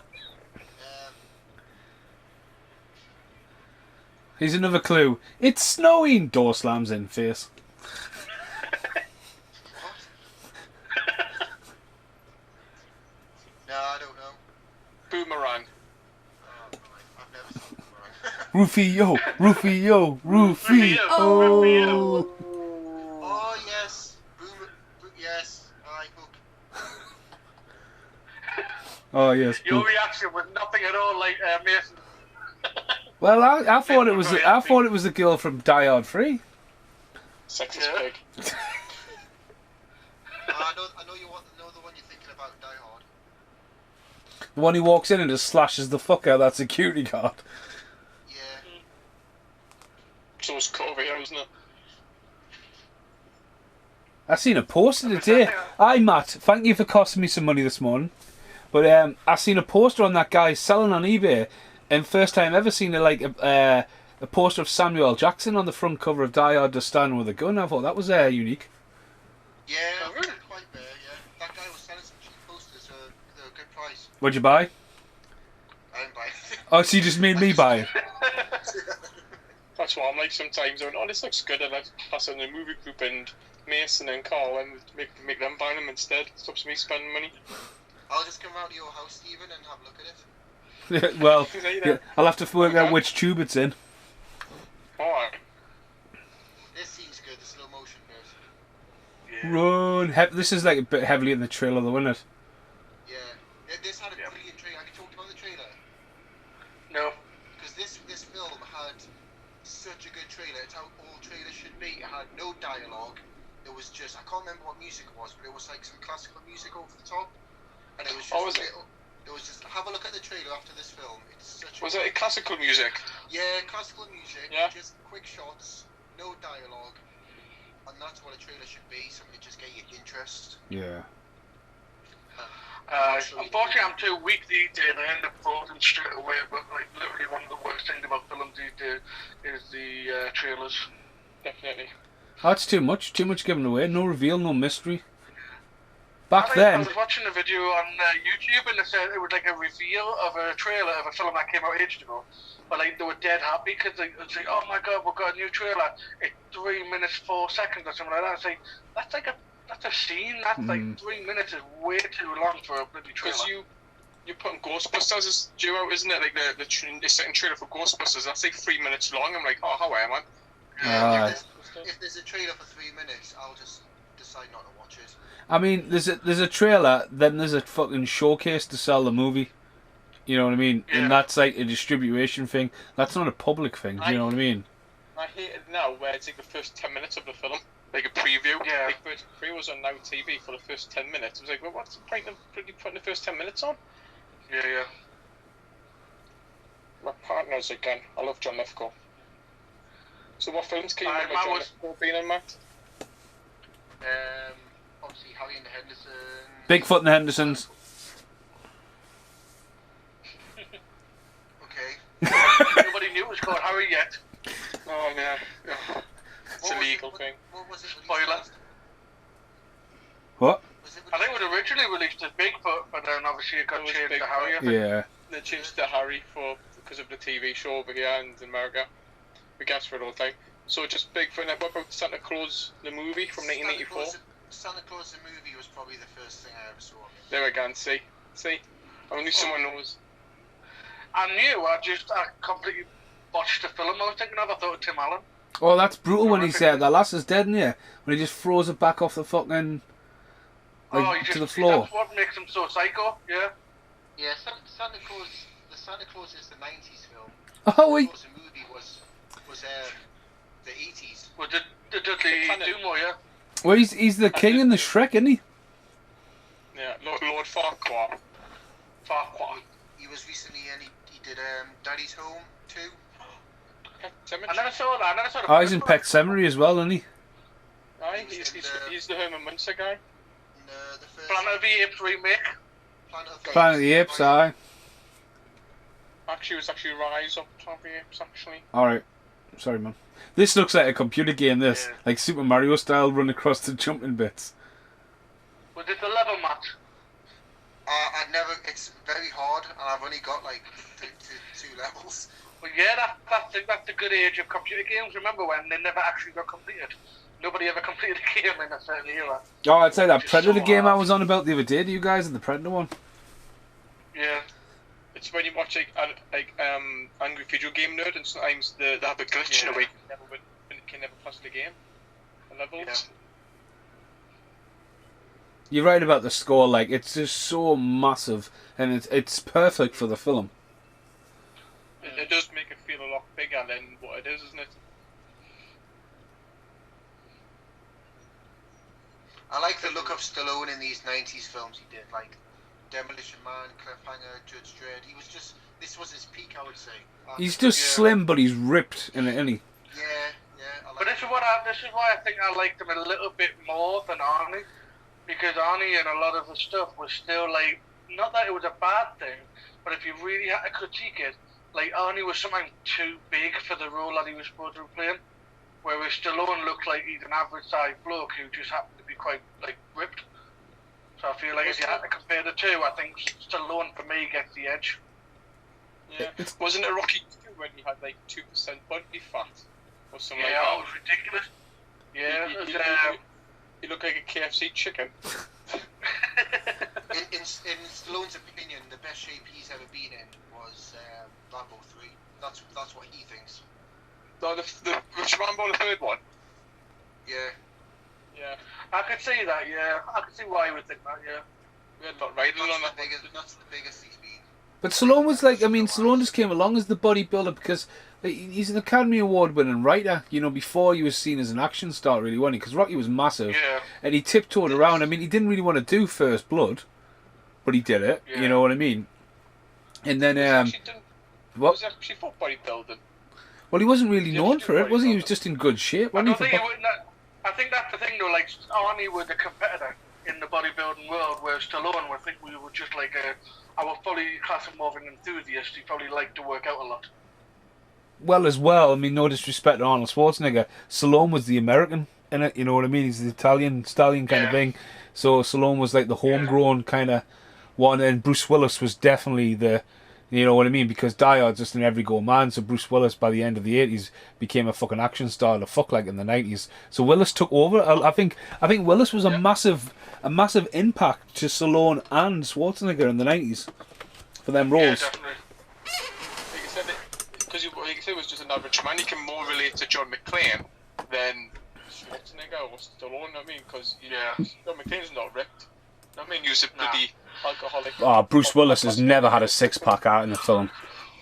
Here's another clue. It's snowing. Door slams in face. No, I don't know. Boomerang. Oh, I've never seen Boomerang. Rufio. Rufio. Oh yes, yes. Aye, hook. Oh yes. Your reaction was nothing at all like Mason. Well, I thought it was the girl from Die Hard 3. Sexist Yeah. pig. I know the one you're thinking about, Die Hard. The one who walks in and just slashes the fuck out of that security guard. Yeah. So it's cut over here, isn't it? I seen a poster today. Aye, Matt, thank you for costing me some money this morning. But I seen a poster on that guy selling on eBay, and first time ever seen a poster of Samuel L. Jackson on the front cover of Die Hard just standing with a gun. I thought that was unique. Yeah, I really? Quite fair, yeah. That guy was selling some cheap posters for a good price. What'd you buy? I didn't buy it. Oh, so you just made me buy it. That's what I'm like sometimes. I'm, this looks good, and I pass it in the movie group and Mason and Carl and make them buy them instead. Stops me spending money. I'll just come round to your house, Stephen, and have a look at it. Well, yeah, I'll have to work out which tube it's in. Alright. This seems good, the slow motion bit. Yeah. Run! This is like a bit heavily in the trailer, though, isn't it? Yeah. This had a brilliant trailer. Have you talked about the trailer? No. Because this film had such a good trailer. It's how all trailers should be. It had no dialogue. It was just, I can't remember what music it was, but it was like some classical music over the top. And it was just it was just, have a look at the trailer after this film. It's such Was it classical music? Yeah, classical music, Yeah. just quick shots, no dialogue. And that's what a trailer should be, something to just get your interest. Yeah. Unfortunately, I'm too weak these days. I end up voting straight away. But like, literally, one of the worst things about films these days is the trailers. Definitely. That's too much. Too much given away. No reveal, no mystery. I Back then. was watching a video on YouTube, and it said it was like a reveal of a trailer of a film that came out ages ago. But like, they were dead happy because it's like, oh my god, we've got a new trailer. It's 3 minutes 4 seconds or something like that. It's like that's a scene. That's like 3 minutes is way too long for a bloody trailer. Because you're putting Ghostbusters as due out, isn't it? Like the second trailer for Ghostbusters, that's like 3 minutes long. I'm like, oh, how am I? Yeah, if there's a trailer for 3 minutes, I'll just decide not to watch it. I mean, there's a trailer, then there's a fucking showcase to sell the movie. You know what I mean? Yeah. And that's like a distribution thing. That's not a public thing. Do you know what I mean? I hate it now where it's like the first 10 minutes of the film, like a preview. Yeah. Like preview was on Now TV for the first 10 minutes. I was like, well, what's the point of putting the first 10 minutes on? Yeah. My partners again. I love John Lithgow. So what films can you remember Matt John was- Lithgow being in, Matt? Obviously Harry and the Hendersons. Bigfoot and the Hendersons. Okay. Nobody knew it was called Harry yet. Oh yeah. It's a What was legal it- thing. What was it? Spoiler. What? Was it I think it was originally released as Bigfoot, but then obviously it got It was changed to Bigfoot. Harry. I think. Yeah. They changed to Harry because of the TV show over here and in America. We guess for it all the time. So just Bigfoot. And what about Santa Claus the movie from 1984? Santa Claus the movie was probably the first thing I ever saw. There we go. See. Only someone knows. I knew. I completely botched the film. I was thinking of. I thought of Tim Allen. Oh, that's brutal when he said that lass is dead, isn't he? When he just throws it back off the fucking to the floor. That's what makes him so psycho. Yeah. Yeah, Santa Claus. The Santa Claus is the '90s film. Oh, Santa wait. Claus the movie was the '80s. Was it Dudley Doom, yeah? Well, he's the king in the Shrek, isn't he? Yeah, Lord Farquaad. He was recently and he did Daddy's Home too. I never saw that. I never saw the Oh, he's in first Pet one. Cemetery as well, isn't he? Aye, he's the Herman Munster guy. The first Planet of the Apes remake. Planet of the Apes, aye. Actually, it was actually Rise Up Planet of the Apes, actually. Alright. Sorry, man. This looks like a computer game, this. Yeah. Like Super Mario style, run across the jumping bits. Was it the level match? I never. It's very hard, and I've only got like two levels. Well, yeah, that's the good age of computer games. Remember when they never actually got completed? Nobody ever completed a game in a certain era. Oh, I'd say that Which is Predator so game I hard. was on about the other day to you guys, and the Predator one. Yeah. It's when you watch Angry Video Game Nerd, and sometimes they have a glitch in a way you can never pass the game. The levels. Yeah. You're right about the score, like, it's just so massive, and it's perfect for the film. It does make it feel a lot bigger than what it is, isn't it? I like the look of Stallone in these '90s films he did, like Demolition Man, Cliffhanger, Judge Dredd. This was his peak, I would say. He's just slim, but he's ripped in it, isn't he? Yeah. I like But this is why I think I liked him a little bit more than Arnie, because Arnie and a lot of the stuff was still like, not that it was a bad thing, but if you really had to critique it, like Arnie was something too big for the role that he was supposed to be playing, whereas Stallone looked like he's an average-sized bloke who just happened to be quite like ripped. So I feel like if you had to compare the two, I think Stallone for me gets the edge. Yeah. Wasn't it Rocky 2 when he had like 2% body fat or something Yeah, like it was ridiculous. Yeah, it was, he looked like a KFC chicken. in Stallone's opinion, the best shape he's ever been in was Rambo 3. That's what he thinks. No, which Rambo, the third one? Yeah. Yeah. I could see that. Yeah, I could see why he would think that. Yeah. We had a lot riding on that. That's the biggest he's been. But Stallone was like, Stallone just came along as the bodybuilder because like, he's an Academy Award winning writer, before he was seen as an action star, really, wasn't he? Because Rocky was massive, Yeah. and he tiptoed around. I mean, he didn't really want to do First Blood, but he did it, Yeah. you know what I mean? And then, Was he actually for bodybuilding? well, he wasn't really Yeah, known he for it, was he? He was bodybuilder. just in good shape, I wasn't don't he? think he would. I think that's the thing though. Like Arnie was a competitor in the bodybuilding world, whereas Stallone, I think we were just like I would probably class him more of an enthusiast. He probably liked to work out a lot. Well, as well, I mean, no disrespect to Arnold Schwarzenegger, Stallone was the American in it, you know what I mean? He's the Italian stallion kind of Yeah. thing. So Stallone was like the homegrown kind of one, and Bruce Willis was definitely the, you know what I mean? Because Die Hard's just an every go man, so Bruce Willis by the end of the 80s became a fucking action star to fuck like in the 90s. So Willis took over. I think Willis was a massive impact to Stallone and Schwarzenegger in the 90s for them Yeah, roles. definitely. Like I said, because he was just an average man, he can more relate to John McClane than Schwarzenegger or Stallone, I mean, because John McClane's not ripped. I mean, he was a bloody alcoholic. Oh, Bruce Willis has never had a six-pack out in the film.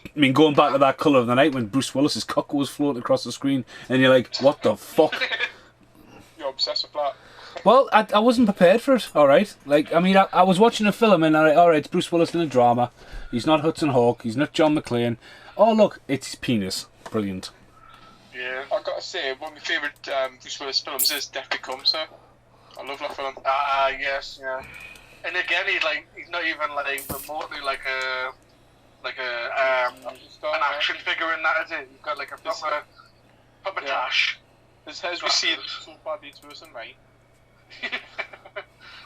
I mean, going back to that Colour of the Night when Bruce Willis's cock was floating across the screen, and you're like, what the fuck? You're obsessed with that. Well, I wasn't prepared for it, alright? Like, I mean, I was watching a film and, alright, it's Bruce Willis in a drama. He's not Hudson Hawk, he's not John McClane. Oh, look, it's his penis. Brilliant. Yeah. I've got to say, one of my favourite Bruce Willis films is Death Becomes Her. I love that film. Yes, yeah. And again, he's not even like remotely like an action figure in that, is it? You've got like a proper tash. As we see it so badly it's worse than mine.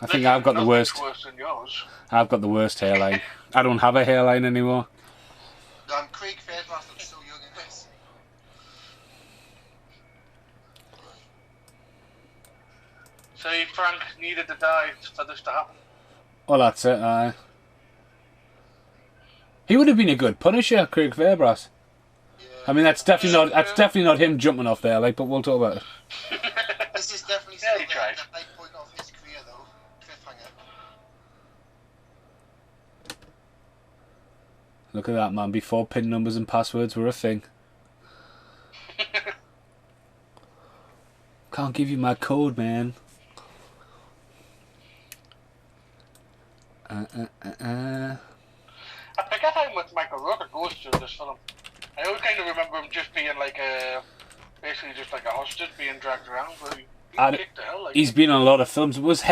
I think I've got the worst. Worse than yours. I've got the worst hairline. I don't have a hairline anymore. Craig Fairbrass looks so young in this. So Frank needed to die for this to happen. Well, that's it, He would have been a good Punisher, Craig Fairbrass. Yeah. I mean, that's definitely not him jumping off there, like, but we'll talk about it. This is definitely Yeah, still he the tried. high point of his career, though. Cliffhanger. Look at that, man, before PIN numbers and passwords were a thing. Can't give you my code, man. I forget how much Michael Rooker goes through this film. I always kind of remember him just being like basically just like a hostage being dragged around, but he kicked the hell. Like, He's been on a lot of films. He was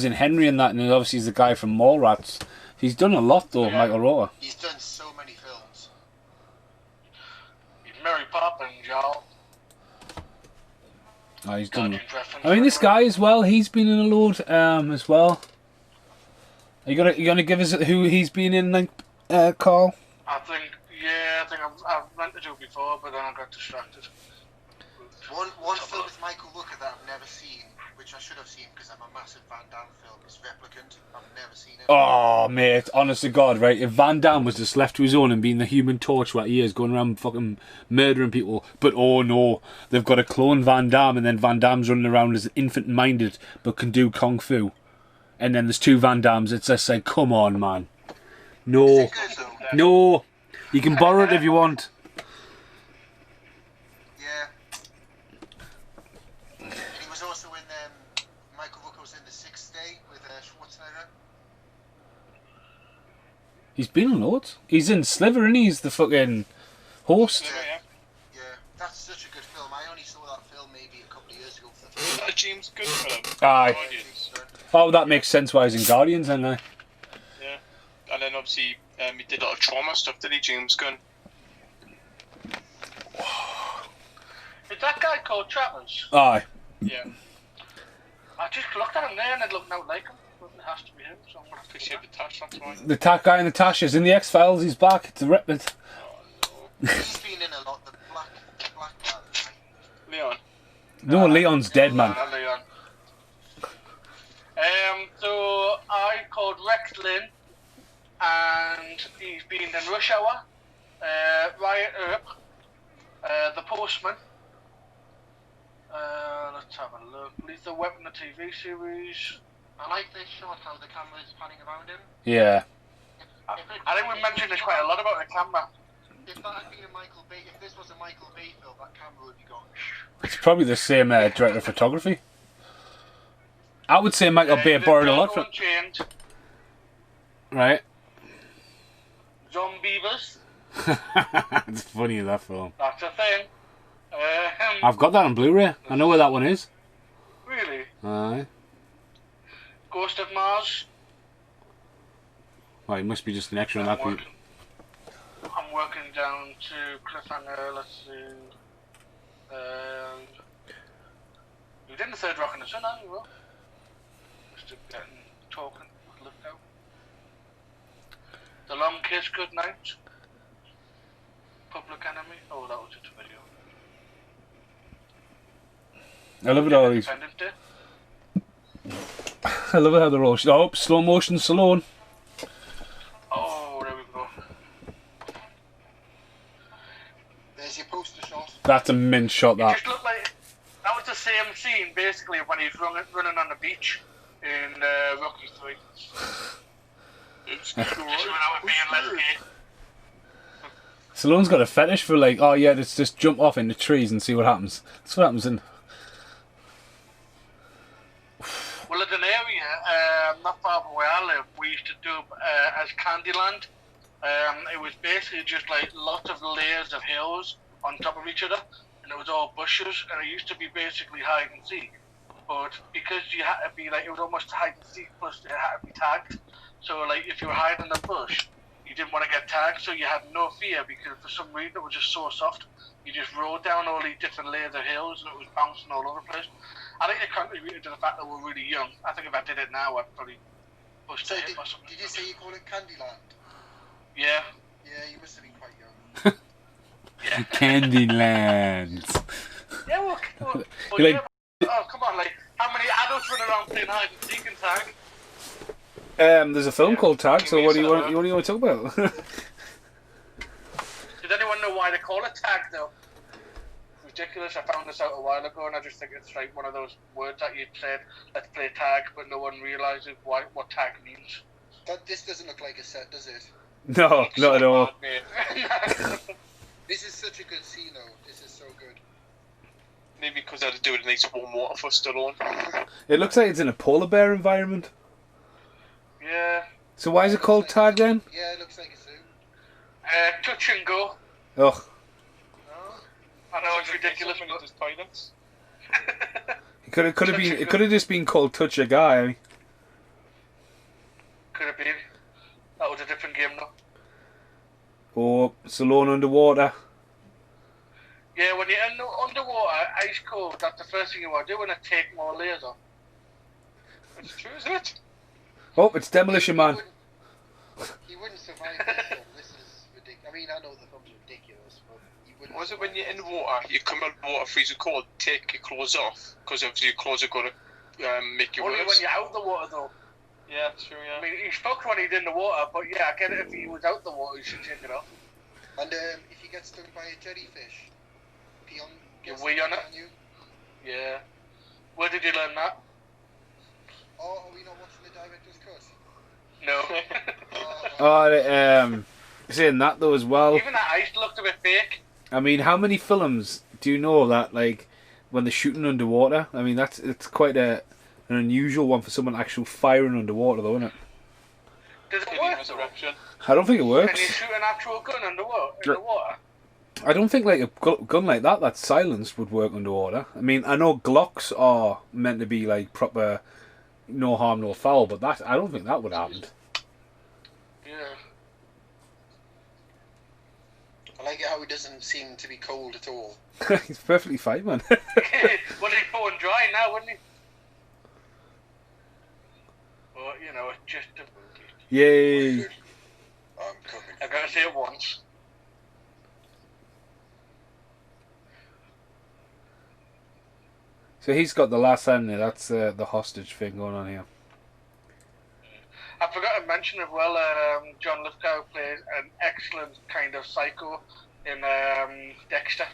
in Henry and that, and obviously he's the guy from Mallrats. He's done a lot though, Michael Rooker. He's done so many films. he's Mary Poppins, y'all. Oh, he's done. Guardian's reference. I mean, this guy as well. He's been in a load as well. Are you gonna give us who he's been in, like, Carl? I think I've meant to do before, but then I got distracted. One film with Michael Rooker that I've never seen, which I should have seen because I'm a massive Van Damme film, is Replicant. I've never seen it. Oh, mate, honest to God, right? If Van Damme was just left to his own and being the Human Torch what he is, going around fucking murdering people, but oh no, they've got to clone Van Damme, and then Van Damme's running around as infant-minded, but can do Kung Fu. And then there's two Van Dammes, it's just like, come on, man. No. Is it good, though? No. You can borrow it if you want. Yeah. And he was also in, Michael Rooker was in The Sixth Day with Schwarzenegger. He's been on loads. He's in Sliver, and he's the fucking host. Yeah, that's such a good film. I only saw that film maybe a couple of years ago for the Is first that a James Gunn film? Aye. Guardians. Oh, that makes sense why he's in Guardians, then. Yeah. And then obviously he did a lot of trauma stuff, did he, James Gunn? Is that guy called Travers? Aye. Yeah. I just looked at him there and it looked not like him. But it has to be him, so I'm gonna have to Because see he had the tash, that's why. The guy in the Tasha's in the X-Files. He's back. It's a replicant. He's been in a lot. The black man. Leon. No, Leon's dead, man. Leon. So I called Rex Lynn, and he's been in Rush Hour, Riot Earp, The Postman. Let's have a look. Lethal Weapon, the TV series. I like this shot, how the camera is panning around him. Yeah. I think we mentioned this quite a lot about the camera. If that had been a Michael Bay, if this was a Michael Bay film, that camera would be gone. It's probably the same director of photography. I would say Michael Bay borrowed a lot from... Unchained, Right. Zombievers. It's funny, that film. That's a thing. I've got that on Blu-ray. I know where that one is. Really? Aye. Ghost of Mars. Well, it must be just an extra on that group. I'm working down to Cliffhanger. Let's see. You did the third Rock in the Sun, haven't you, Will? Just talking, look out. The Long Kiss Goodnight. Public Enemy. Oh, that was just a video. I love it all these. Independence Day. I love it how they're all... Oh, slow motion Stallone. Oh, there we go. There's your poster shot. That's a mint shot, It that. just looked like that was the same scene basically when he's running on the beach in Rocky 3. It's Just went out with being lesbian. Stallone's got a fetish for, like, oh yeah, let's just jump off into trees and see what happens. That's what happens in... not far from where I live, we used to do as Candyland. It was basically just like lots of layers of hills on top of each other, and it was all bushes, and it used to be basically hide and seek. But because you had to be like, it was almost hide and seek plus it had to be tagged. So like if you were hiding in the bush, you didn't want to get tagged, so you had no fear because for some reason it was just so soft. You just rode down all these different layers of hills and it was bouncing all over the place. I think it contributed to the fact that we're really young. I think if I did it now, I'd probably push the hip or something. Did you say you call it Candyland? Yeah. Yeah, you must have been quite young. Yeah. Candyland. Yeah, well, You're yeah, oh, come on, like, how many adults run around playing hide and seek and tag? There's a film called Tag, so what do you want to talk about? Does anyone know why they call it tag, though? Ridiculous. I found this out a while ago, and I just think it's like one of those words that you said, let's play tag, but no one realises what tag means. This doesn't look like a set, does it? No, not at all. This is such a good scene, though. This is so good. Maybe because I had to do it in nice warm water for Stallone. It looks like it's in a polar bear environment. Yeah. So why is it called Tag then? Yeah, it looks like a zoo. Touch and go. Ugh. I know it's ridiculous, When but... it does pilots. It could have just been called Touch a Guy. Could have been. That was a different game, though. Or Stallone underwater. Yeah, when you're underwater, ice cold, that's the first thing you want to do when I take more layers off. It's true, isn't it? Oh, it's Demolition Man. He wouldn't survive this film. This is ridiculous. I mean, I know the film's ridiculous, but he wouldn't. Was it when you're in the water, you come out of the water freezing cold, take your clothes off, because obviously your clothes are going to make you Only worse? when you're out of the water, though. Yeah, true, yeah. I mean, he's fucked when he's in the water, but yeah, I get it. If he was out the water, he should take it off. And if you get stung by a jellyfish, You wee on it? you? Yeah. Where did you learn that? Oh, are we not watching the director's cut? No. Saying that though as well. Even that ice looked a bit fake. I mean, how many films do you know that like when they're shooting underwater? I mean, it's quite an unusual one for someone actual firing underwater, though, isn't it? Does it Maybe work? resurrection. I don't think it Can works. you shoot an actual gun underwater? In the water? I don't think like a gun like that's silenced would work underwater. I mean, I know Glocks are meant to be like proper, no harm, no foul, but I don't think that would happen. Yeah. I like it how he doesn't seem to be cold at all. He's perfectly fine, man. Well, he's bone dry now, wouldn't he? Well, you know, it's just a... Yay! I'm coming. I've got to say it once. So he's got the last enemy. That's the hostage thing going on here. I forgot to mention as well, John Lithgow plays an excellent kind of psycho in Dexter.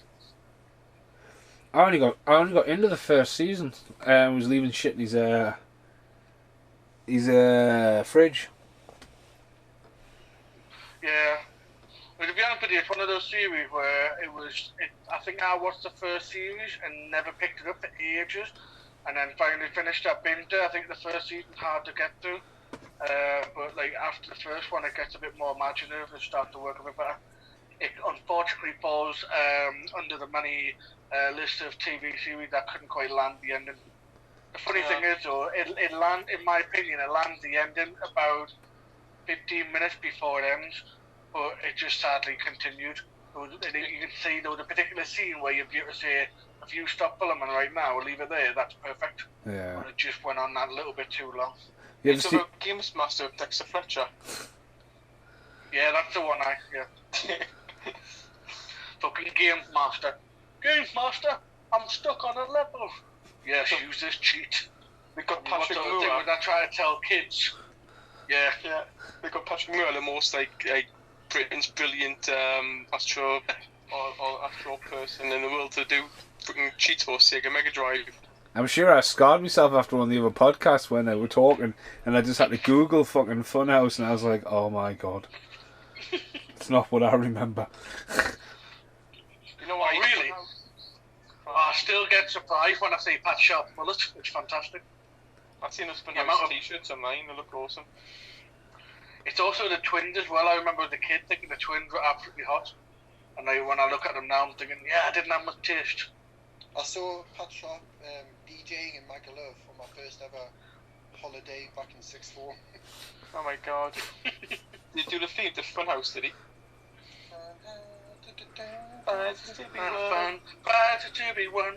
I only got into the first season. Was leaving shit in his fridge. Yeah. Well, to be honest with you, it's one of those series where I think I watched the first series and never picked it up for ages, and then finally finished that binge. I think the first season's hard to get through, but like after the first one, it gets a bit more imaginative and starts to work a bit better. It unfortunately falls under the many list of TV series that couldn't quite land the ending. The funny thing is, though, in my opinion, it lands the ending about 15 minutes before it ends, but it just sadly continued. You can see there was a particular scene where you'd be able to say, if you stop filming right now or leave it there, that's perfect. Yeah. But it just went on that little bit too long. You ever It's see? about Games Master of Dexter Fletcher. Yeah, that's the one Fucking Games Master. Games Master, I'm stuck on a level. Yes, use this cheat. We've got What Patrick sort of thing Moore. would I try to tell kids? Yeah. Yeah, we've got Patrick Moore, the most like Britain's brilliant astro person in the world to do freaking Cheetos Sega Mega Drive. I'm sure I scarred myself after one of the other podcasts when they were talking, and I just had to Google fucking Funhouse, and I was like, oh my god, it's not what I remember. You know what? Oh, really? I still get surprised when I see Pat Sharp Mullet. It's fantastic. I've seen those amount Funhouse of- t-shirts online. They look awesome. It's also the twins as well. I remember as a kid thinking the twins were absolutely hot. And when I look at them now, I'm thinking, yeah, I didn't have much taste. I saw Pat Sharp DJing in Magaluf on my first ever holiday back in sixth form. Oh my god. Did he do the theme to Funhouse, did he? Fun, to be one.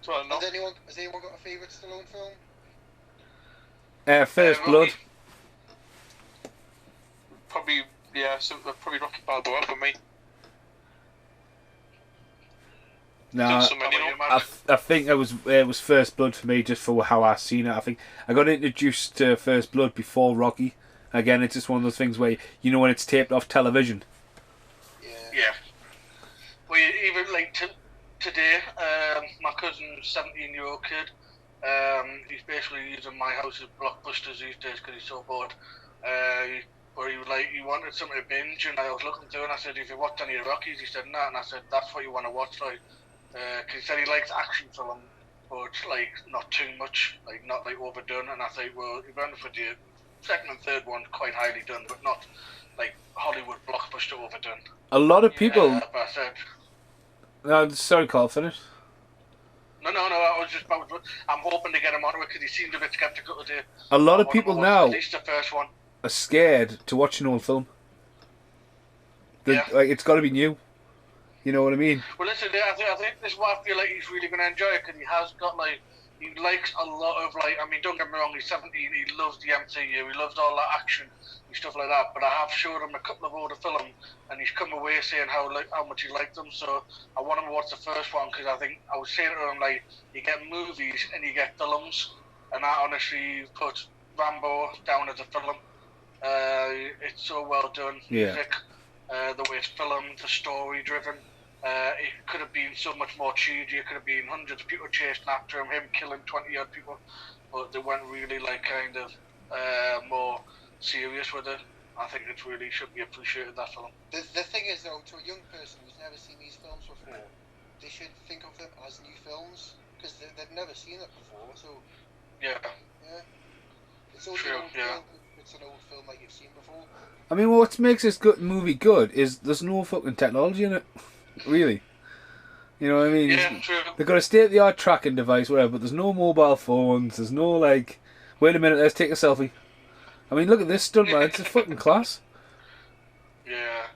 Well, not. Has anyone got a favourite Stallone film? First Blood. Rocky. Probably, yeah, probably Rocky Balboa for me. No, Done so many, I think it was First Blood for me, just for how I seen it. I think I got introduced to First Blood before Rocky. Again, it's just one of those things where you know when it's taped off television. Yeah. Well, even like today, my cousin's 17-year-old kid, he's basically using my house as Blockbusters these days because he's so bored. But he wanted something to binge, and I was looking through, and I said, "If you watched any of Rockies?" He said, "No," and I said, "That's what you want to watch, like." Because he said he likes action film, but like not too much, like not like overdone. And I think, well, to be honest with you, second and third one quite highly done, but not like Hollywood blockbuster overdone. A lot of people. But I said, No, sorry, Carl. Finish. no. I was just about. I'm hoping to get him on it because he seemed a bit skeptical today. A lot I of want people him to watch now at least the first one. are scared to watch an old film. Yeah. Like it's got to be new. You know what I mean? Well, listen, I think this is why I feel like he's really going to enjoy it because he has got like he likes a lot of like. I mean, don't get me wrong, he's 17. He loves the MCU. He loves all that action and stuff like that. But I have showed him a couple of older films, and he's come away saying how much he liked them. So I want him to watch the first one because I think I was saying to him like you get movies and you get films, and I honestly put Rambo down as a film. It's so well done. Yeah. Music, the way it's filmed, the story driven. It could have been so much more cheesy. It could have been hundreds of people chasing after him killing 20 odd people, but they went really like kind of more serious with it. I think it really should be appreciated, that film. The thing is though, to a young person who's never seen these films before, they should think of them as new films because they've never seen it before. So Yeah. it's also True, an old yeah. film. It's an old film that you've seen before. I mean, what makes this movie good is there's no fucking technology in it. Really. You know what I mean? Yeah, true. They've got a state-of-the-art tracking device, whatever, but there's no mobile phones. There's no like, wait a minute, let's take a selfie. I mean, look at this stunt, man. It's a fucking class. Yeah.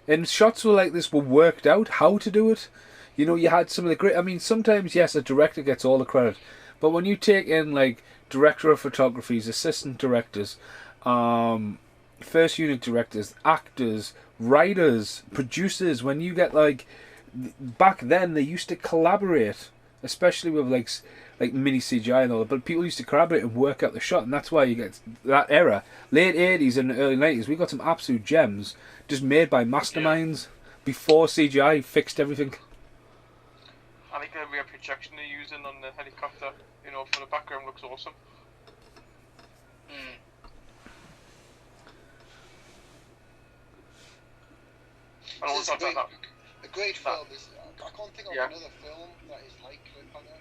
And shots were like this were worked out how to do it. You know, you had some of the great. I mean, sometimes yes, a director gets all the credit, but when you take in like director of photographies, assistant directors, first unit directors, actors, writers, producers, when you get like back then they used to collaborate, especially with like mini CGI and all that, but people used to collaborate and work out the shot, and that's why you get that era, late 80s and early 90s. We got some absolute gems just made by masterminds before CGI fixed everything. I think the rear projection they're using on the helicopter, you know, for the background looks awesome. And This is also that, a great film. I can't think of another film that is like Cliffhanger.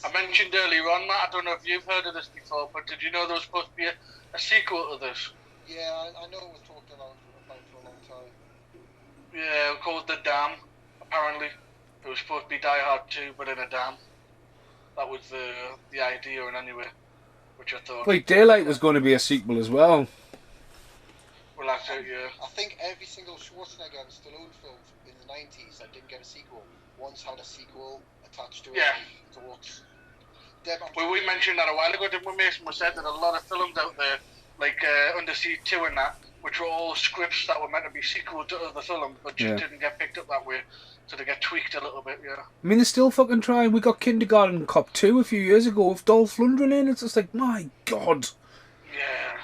I mentioned earlier on, Matt, I don't know if you've heard of this before, but did you know there was supposed to be a sequel to this? Yeah, I know it was talked about for a long time. Yeah, called The Dam, apparently. It was supposed to be Die Hard 2, but in a dam. That was the idea, and anyway, which I thought... Like Daylight was going to be a sequel as well. Well, that's it, yeah. I think every single Schwarzenegger and Stallone film in the 90s that didn't get a sequel once had a sequel attached to it. Yeah. To watch. Well, we mentioned that a while ago, didn't we, Mason? We said that a lot of films out there, like Under Siege 2 and that, which were all scripts that were meant to be sequel to other films, but just didn't get picked up that way, so they get tweaked a little bit, yeah. I mean, they're still fucking trying. We got Kindergarten Cop 2 a few years ago with Dolph Lundgren in. It's just like, my God. Yeah.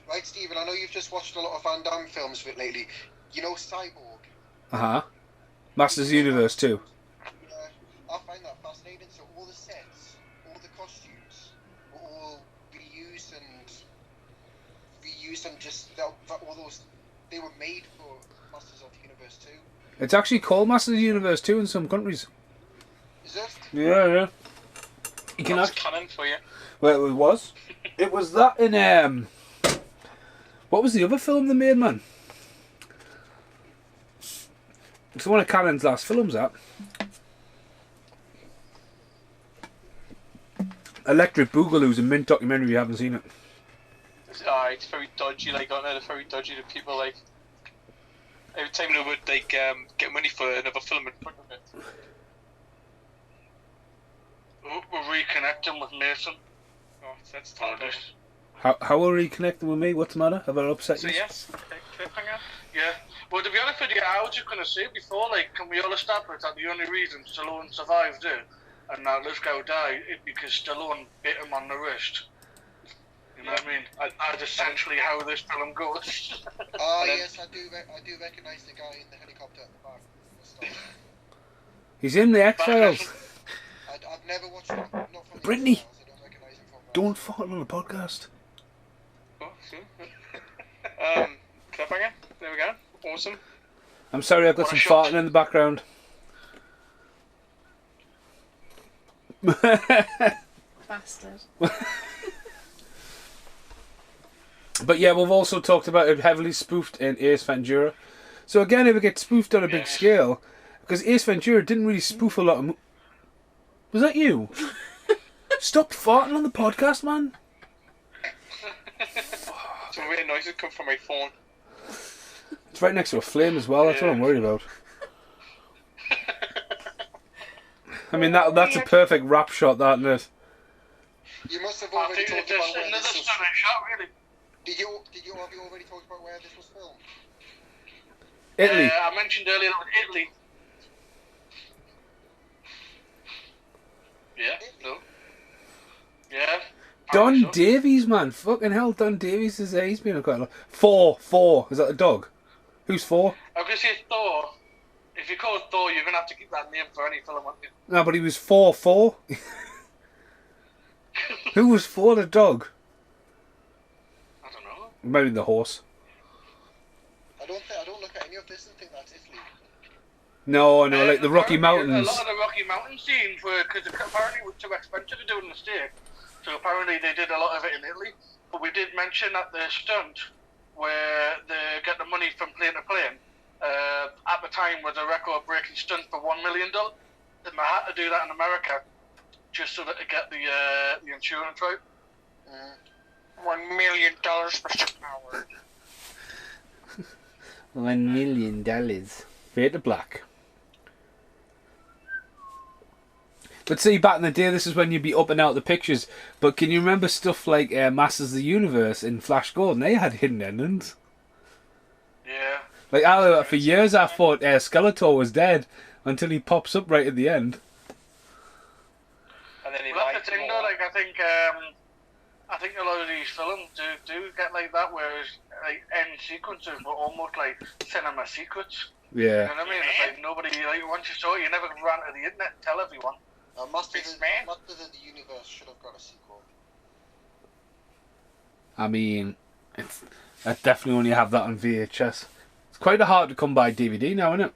Right, Stephen, I know you've just watched a lot of Van Damme films of it lately. You know Cyborg? Uh-huh. Masters of the Universe too. Yeah, I find that fascinating. So all the sets, all the costumes were all reused and just all those, they were made for Masters of the Universe 2. It's actually called Masters of the Universe 2 in some countries. Is it? Yeah. You can That's act. canon for you. Well, it was. It was that in what was the other film they made, man? It's one of Cannon's last films, that. Electric Boogaloo's a mint documentary if you haven't seen it. It's very dodgy, like, on it. It's very dodgy to people, like, every time they would, like, get money for another film in front of it. We're reconnecting with Mason. Oh, that's terrible. How are you connecting with me? What's the matter? Have I upset So, you? yes, Cliffhanger. Yeah. Well, to be honest with you, I was just going to say before, like, can we all establish that the only reason Stallone survived it and that Lithgow died is because Stallone bit him on the wrist. You know what I mean? That's essentially how this film goes. Oh yes, I do recognise the guy in the helicopter at the back. He's in the X-Files. I've never watched him. Not from the Brittany, X-Files, I don't recognise him from. Don't fart on the podcast. Oh, see? Cliffhanger. There we go. Awesome. I'm sorry, I've got What a some shot. farting in the background. Bastard. But yeah, we've also talked about it heavily spoofed in Ace Ventura. So again, if it gets spoofed on a big scale, because Ace Ventura didn't really spoof a lot of... Was that you? Stop farting on the podcast, man. Some weird noises come from my phone. It's right next to a flame as well, that's what I'm worried about. I mean, that's a perfect rap shot, that, isn't it? You must have I already think talked it's about where another this was. stunning shot, really. Did you have you already talked about where this was filmed? Italy. I mentioned earlier that was Italy. Yeah, no. Yeah. Don So. Davies, man. Fucking hell, Don Davies is he's been a quite a lot. Four. Is that a dog? Who's Four? I was going to say Thor. If you call it Thor, you're going to have to keep that name for any film, aren't you? No, but he was 4. Who was Four, the dog? I don't know. Maybe the horse. I don't look at any of this and think that's Italy. No, like the Rocky Apparently, Mountains. A lot of the Rocky Mountain scenes were, because apparently it was too expensive to do in the States. So apparently they did a lot of it in Italy. But we did mention that the stunt where they get the money from plane to plane, at the time was a record-breaking stunt for $1 million. And they had to do that in America just so that they get the insurance right. $1 million for power. $1 million. Fade to black. But see, back in the day, this is when you'd be up and out the pictures. But can you remember stuff like Masters of the Universe in Flash Gordon? They had hidden endings. Yeah. Like, for years I thought Skeletor was dead until he pops up right at the end. And then he Well, lied that's the to thing them all. though, like, I think a lot of these films do get like that, whereas like end sequences were almost like cinema secrets. You Yeah. know what I mean? It's like nobody, like, once you saw it, you never ran to the internet and tell everyone. Masters of the Universe should have got a sequel. I mean, I definitely only have that on VHS. It's quite hard to come by DVD now, isn't it?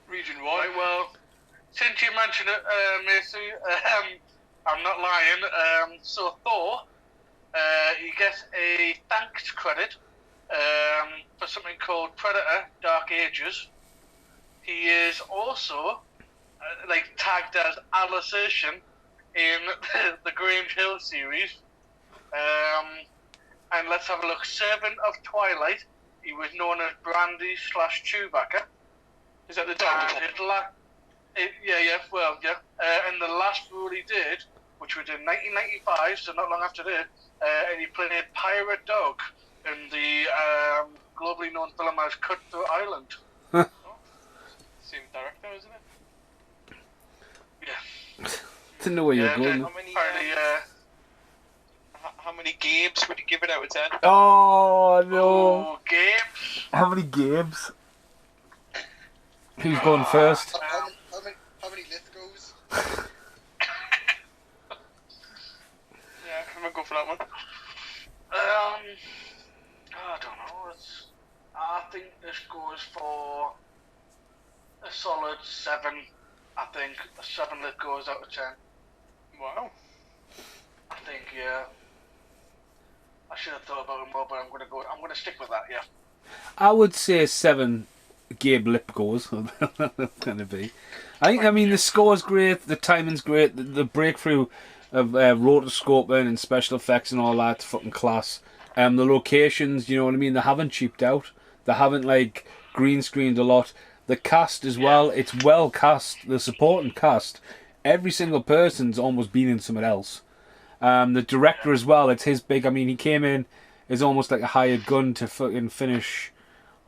Region 1. Right, well, since you mentioned it, Macy, I'm not lying. So Thor, he gets a thanks credit for something called Predator: Dark Ages. He is also like tagged as Al Assertion in the Grange Hill series. And let's have a look. Servant of Twilight. He was known as Brandy / Chewbacca. Is that the dog? And and the last role he did, which was in 1995, so not long after this, and he played Pirate Dog in the globally known film as Cutthroat Island. Same director, isn't it? Yeah. Didn't know where you were going. How many games would you give it out of 10? Oh no! Oh, games. How many games? Who's going first? How many Lithgows? Yeah, I'm gonna go for that one. I don't know. I think this goes for a solid 7. think 7 Lithgows out of 10. Wow. I think, yeah. I should have thought about it more, but I'm gonna stick with that, yeah. I would say 7 Gabe Lipgoes. Gonna be. I mean, the score's great, the timing's great, the breakthrough of rotoscoping and special effects and all that, fucking class. The locations, you know what I mean? They haven't cheaped out. They haven't like green screened a lot. The cast as well, it's well cast. The supporting cast, every single person's almost been in something else. The director as well, it's his big. I mean, he came in as almost like a hired gun to fucking finish.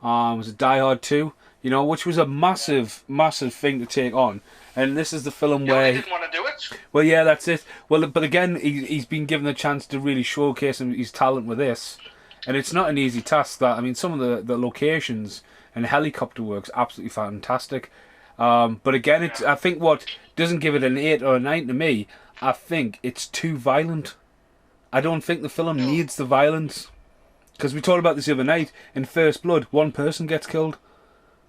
Was it Die Hard 2? You know, which was a massive, massive thing to take on. And this is the film where he didn't want to do it. Well, yeah, that's it. Well, but again, he's been given the chance to really showcase his talent with this, and it's not an easy task. That I mean, some of the locations and helicopter work's absolutely fantastic. But again, I think what doesn't give it an 8 or a 9 to me, I think it's too violent. I don't think the film needs the violence. Because we talked about this the other night, in First Blood, 1 person gets killed.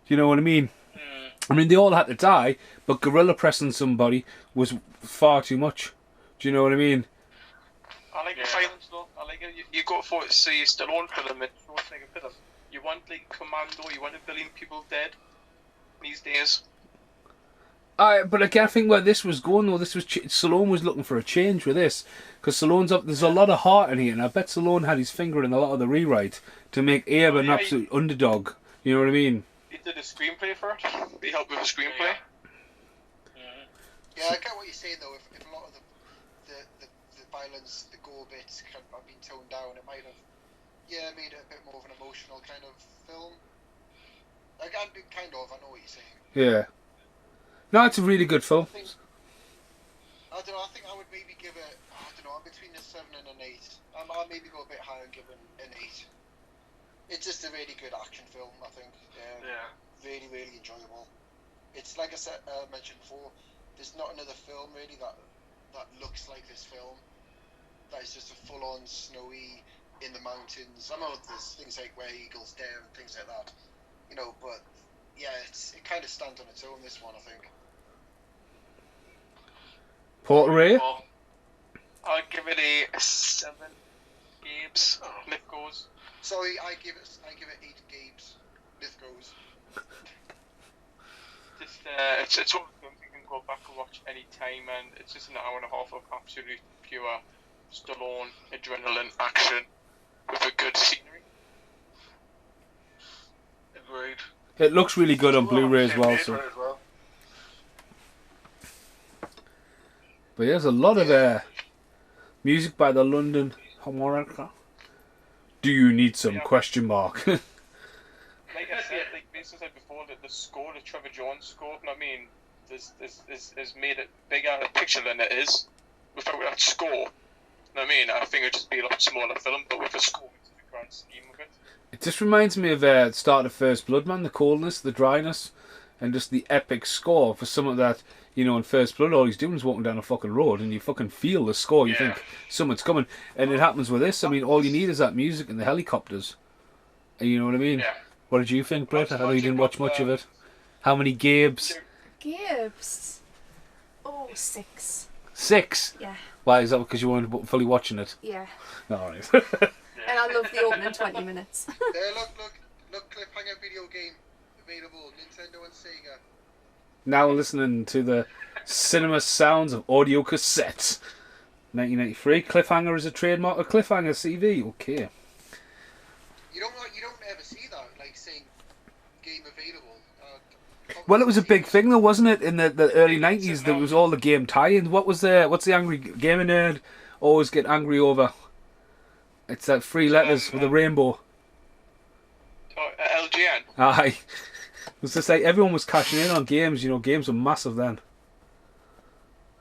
Do you know what I mean? I mean, they all had to die, but gorilla pressing somebody was far too much. Do you know what I mean? I like the violence though. I like it. You go for it, see Stallone film, it looks like a bit of. You want like Commando, you want 1 billion people dead these days. But again, I think where this was going though, Stallone was looking for a change with this, because Stallone's up. There's a lot of heart in here, and I bet Stallone had his finger in a lot of the rewrite to make Abe an absolute underdog. You know what I mean? He did a screenplay for it. He helped with a screenplay. Yeah, I get what you're saying though. If a lot of the violence, the gore bits have been toned down, it might have made it a bit more of an emotional kind of film. Like, I know what you're saying. Yeah. No, it's a really good film. I don't know, I think I would maybe give it, I'm between a 7 and an 8. I'll maybe go a bit higher and give it an 8. It's just a really good action film, I think. Really, really enjoyable. It's like I said, mentioned before, there's not another film really that looks like this film. That is just a full-on snowy, in the mountains. I know there's things like Where Eagles Dare and things like that, you know, but yeah, it kind of stands on its own, this one, I think. Porter Ray? I'll give it a 7 Gabes. Lithgows. Sorry, I give it 8 Gabes. Lithgows. Just it's one of the films you can go back and watch any time, and it's just an hour and a half of absolutely pure Stallone adrenaline action with a good scenery. Agreed. It looks really good on Blu-ray as well. So. But there's a lot of music by the London Harmonica. Do you need some question mark? Like I said, like Mason said before, that the score, the Trevor Jones score, I mean, has made it bigger a picture than it is. Without that score, I mean, I think it'd just be a lot smaller film, but with a score, it's the grand scheme of it. It just reminds me of the start of First Blood, man. The coldness, the dryness, and just the epic score for some of that. You know, in First Blood, all he's doing is walking down a fucking road, and you fucking feel the score. You think someone's coming, and it happens with this. I mean, all you need is that music and the helicopters. You know what I mean? Yeah. What did you think, Brett? I know you didn't watch much of it. How many Gabes? Gabes? Oh, 6. 6? Yeah. Why, is that because you weren't fully watching it? Yeah. Alright. And I love the opening 20 minutes. Look, Cliffhanger video game available, Nintendo and Sega. Now listening to the cinema sounds of audio cassettes. 1983. Cliffhanger is a trademark of Cliffhanger CV. Okay. You don't ever see that, like saying game available. Well, it was a big thing though, wasn't it? In the early 90s, there was all the game tie-ins. What's the angry gaming nerd always get angry over? It's that 3 letters with a rainbow. LGN. Aye. It was just like everyone was cashing in on games. You know, games were massive then.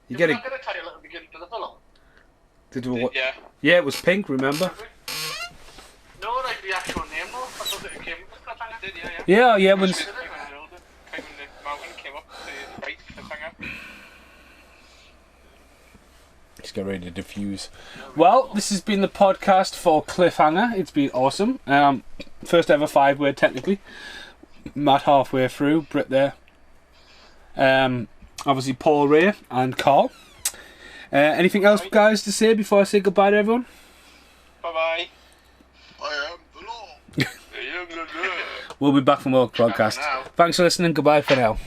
You get it. Going to tell you a little beginning to the film. Did what? Yeah. Yeah, it was pink. Remember? No, like the actual name though. I thought it came with Cliffhanger. Did Yeah. When the mountain came up, the right Cliffhanger. Just get ready to diffuse. Well, this has been the podcast for Cliffhanger. It's been awesome. First ever 5-word technically. Matt halfway through, Brit there. obviously Paul Ray and Carl. Anything else, guys, to say before I say goodbye to everyone? Bye-bye. I am the law. We'll be back for more podcast. Thanks for listening. Goodbye for now.